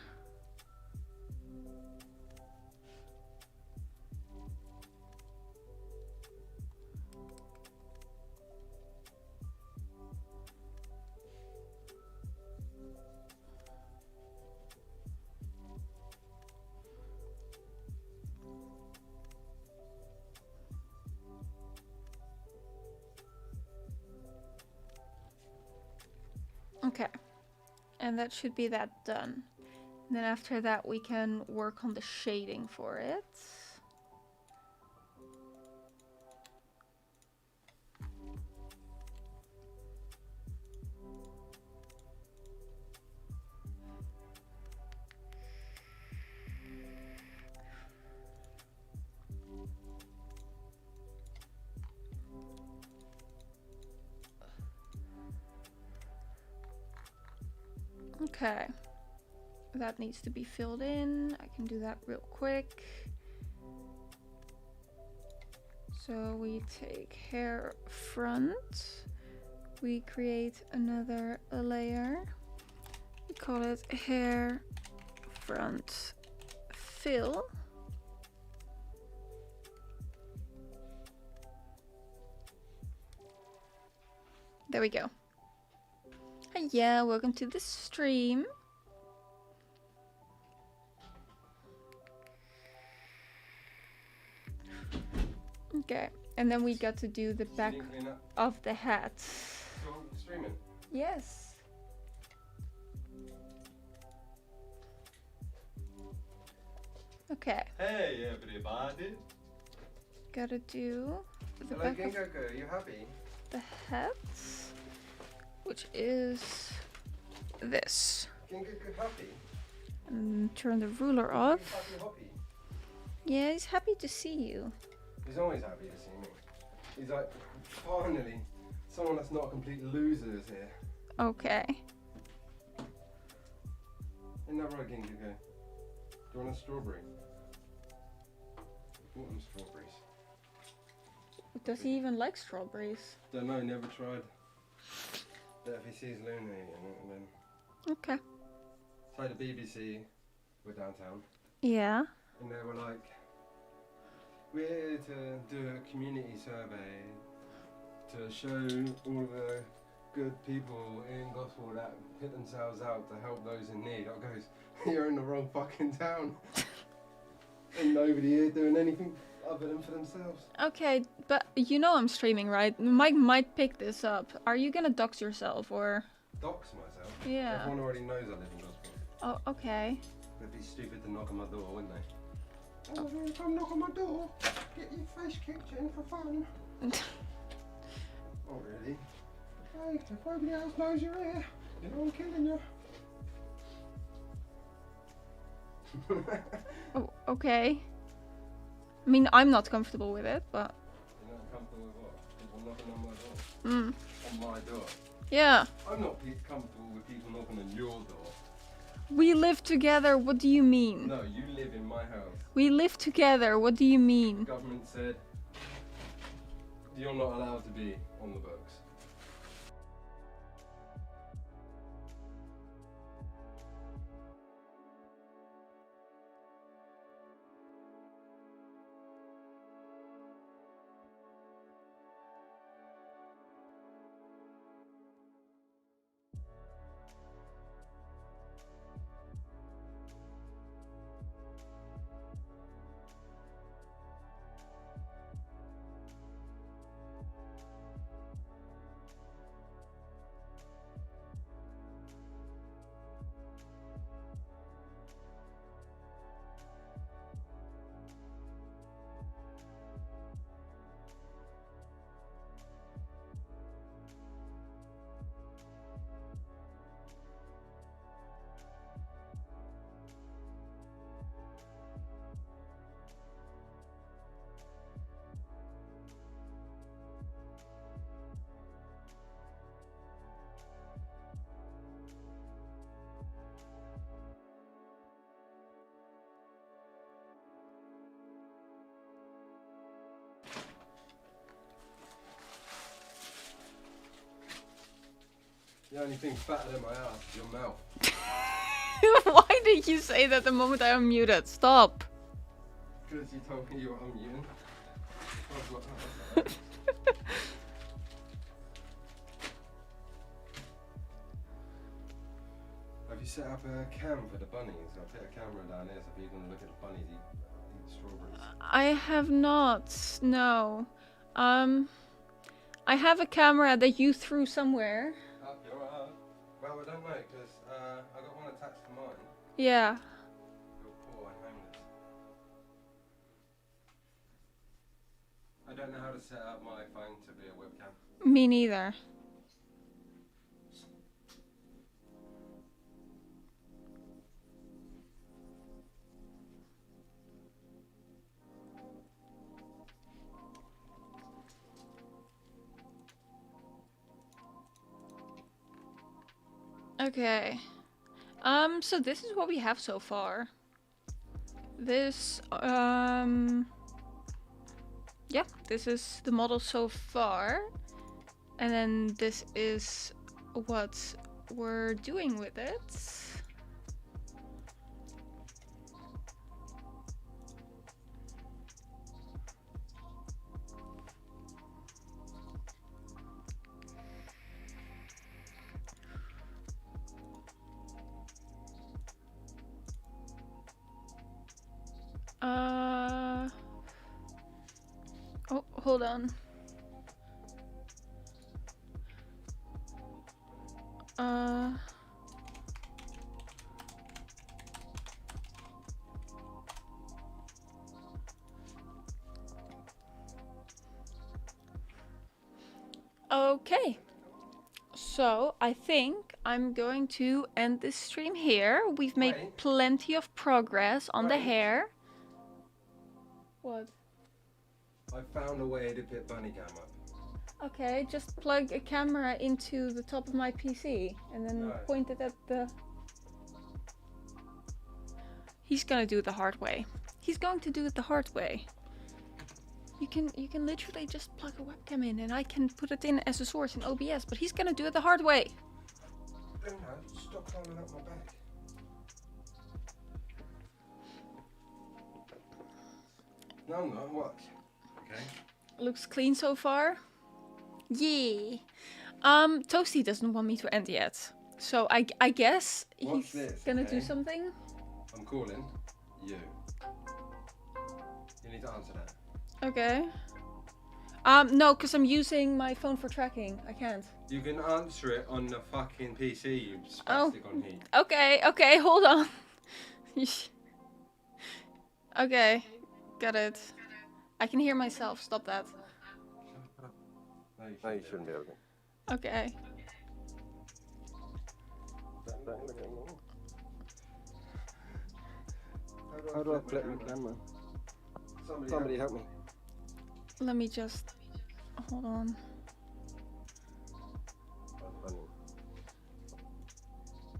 Okay, and that should be that done. And then after that we can work on the shading for it. Okay, that needs to be filled in. I can do that real quick. So we take hair front, we create another layer, we call it hair front fill. There we go. Hi, yeah, welcome to the stream. Okay, and then we got to do the back of the hat. Still streaming? Yes. Okay. Hey everybody! Gotta do the Hello back of Gengoku, are you happy? the hat, which is this. Gengoku happy? And turn the ruler off. Happy hoppy? Yeah, he's happy to see you. He's always happy to see me. He's like, finally, someone that's not a complete loser is here. Okay. Isn't that right, Gengoku? Do you want a strawberry? Bought them strawberries. Does he even like strawberries? Don't know, never tried. But if he sees Luna eating then... Okay. So the BBC were downtown. Yeah. And they were like, we're here to do a community survey to show all the good people in Gospel that put themselves out to help those in need. I goes, you're in the wrong fucking town. Ain't nobody here doing anything other than for themselves. Okay, but you know I'm streaming, right? Mike might pick this up. Are you gonna dox yourself or? Dox myself? Yeah. Everyone already knows I live in Gospel. Oh, okay. They'd be stupid to knock on my door, wouldn't they? Oh, come knock on my door. Get your face kicked in for fun. Oh, really? Hey, if nobody else knows you're here, you know I'm killing you. Oh, okay. I mean, I'm not comfortable with it, but. You're not comfortable with what? People knocking on my door? Mm. On my door? Yeah. I'm not comfortable with people knocking on your door. We live together. What do you mean? No, you live in my house. We live together. What do you mean? The government said you're not allowed to be on the books. The only thing fatter than my ass is your mouth. Why did you say that the moment I unmuted? Stop. Because you told me you were unmuting. Have you set up a cam for the bunnies? I'll put a camera down here so people can look at the bunnies eat strawberries. I have not. No. I have a camera that you threw somewhere. Up your ass. Well, I don't know, because I got one attached to mine. Yeah. You're poor and homeless. I don't know how to set up my phone to be a webcam. Me neither. Okay. So this is what we have so far. This, yeah, this is the model so far. And then this is what we're doing with it. hold on. Okay. So I think I'm going to end this stream here. We've made Wait. plenty of progress on the Wait. hair. What? I found a way to put bunny cam up. Okay, just plug a camera into the top of my PC and then No. point it at the... He's gonna do it the hard way. He's going to do it the hard way. You can literally just plug a webcam in and I can put it in as a source in OBS, but he's gonna do it the hard way. Luna, stop climbing up my back. No, I'm not. What? Okay. Looks clean so far. Yeah. Toasty doesn't want me to end yet. So I guess What's he's this, gonna okay? do something. I'm calling you. You need to answer that. Okay. No, because I'm using my phone for tracking. I can't. You can answer it on the fucking PC, you Oh. spastic on heat. Okay, hold on. Okay, got it. I can hear myself. Stop that. No, you shouldn't be able to. Okay. Don't look at me. How do I flip my camera? Somebody help me. Let me just... Hold on.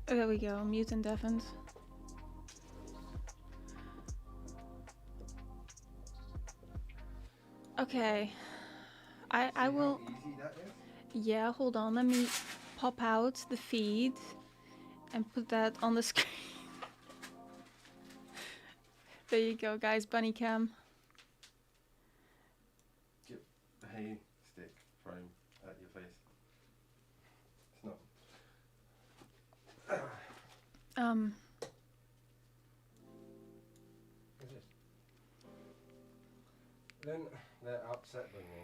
There we go. Mute and deafened. Okay. I will... How easy that is? Yeah, hold on. Let me pop out the feed and put that on the screen. There you go, guys. Bunny cam. Get the hay stick frame at your face. It's not. Then they're upset with me.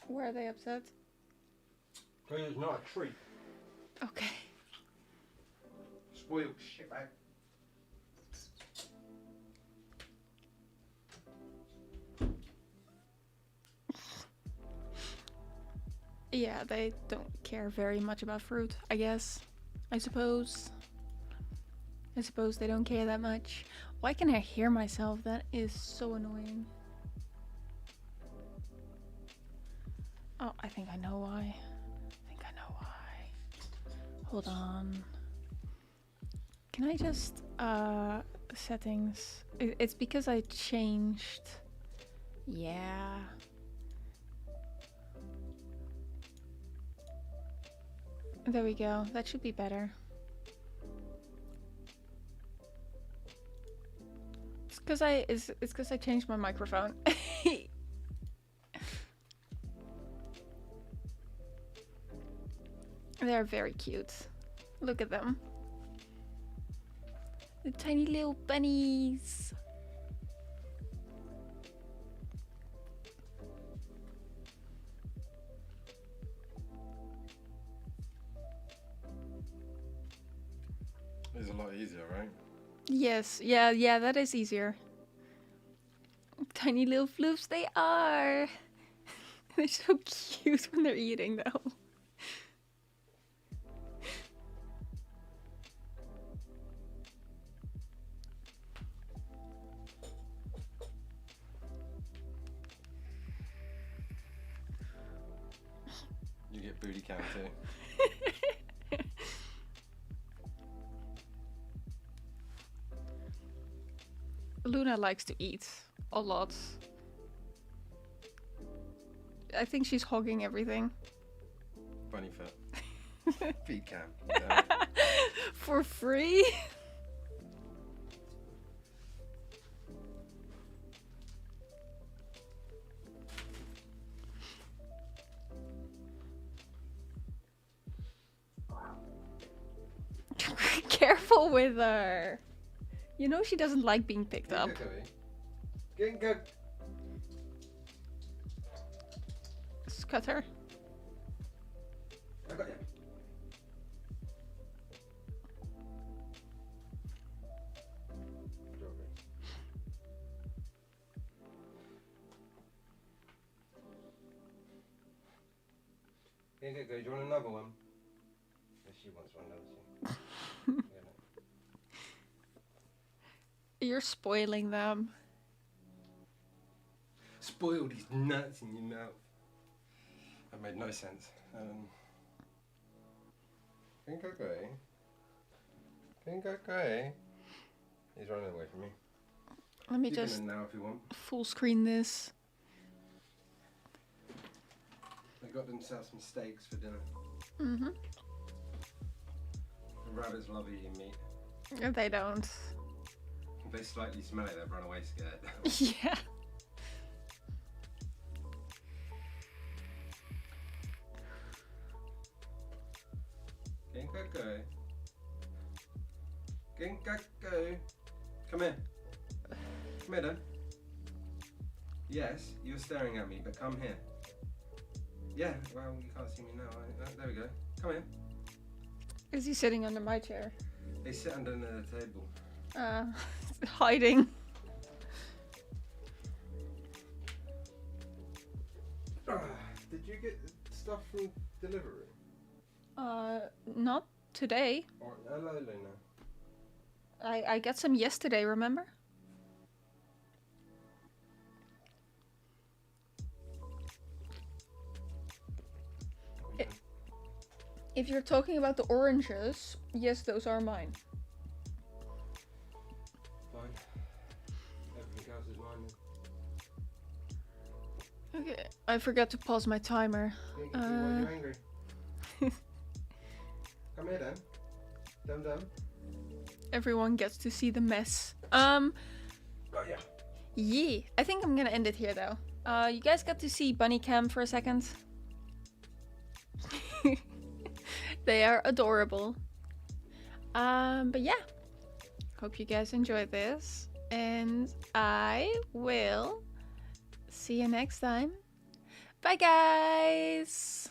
Where are they upset? Because it's not a treat. Okay. Spoiled shit bag. Yeah, they don't care very much about fruit, I guess. I suppose they don't care that much. Why can I hear myself? That is so annoying. Oh, I think I know why. Hold on. Can I just, settings? It's because I changed. Yeah. There we go. That should be better. It's because I changed my microphone. They're very cute. Look at them. The tiny little bunnies. It's a lot easier, right? Yes, yeah, that is easier. Tiny little floofs they are. They're so cute when they're eating though. You get booty count too. Luna likes to eat a lot. I think she's hogging everything. Bunny foot. Feet cam. Yeah. For free? Careful with her. You know she doesn't like being picked up. Get go. cutter. I got you. Here you go. Do you want another one? Yes, she wants one, doesn't she? You're spoiling them. Spoil these nuts in your mouth. That made no sense. Think okay. Think okay. He's running away from me. Let me You can just in now if you want. full screen this. They got themselves some steaks for dinner. Mm-hmm. The rabbits love eating meat. They don't. If they slightly smell it, they'll run away scared. Yeah. Ginkgo. Ginkgo. Come here. Come here then. Yes, you're staring at me, but come here. Yeah, well, you can't see me now. There we go. Come here. Is he sitting under my chair? They sit under the table. Hiding. Did you get stuff from delivery? Not today. Or, hello, Luna. I got some yesterday, remember? If you're talking about the oranges, yes, those are mine. Fine. Everything else is mine then. Okay, I forgot to pause my timer. Why are you angry? Come here then. Dum. Everyone gets to see the mess. Oh yeah. Yeah, I think I'm gonna end it here though. You guys got to see Bunny Cam for a second. They are adorable. But yeah, hope you guys enjoyed this, and I will see you next time. Bye guys!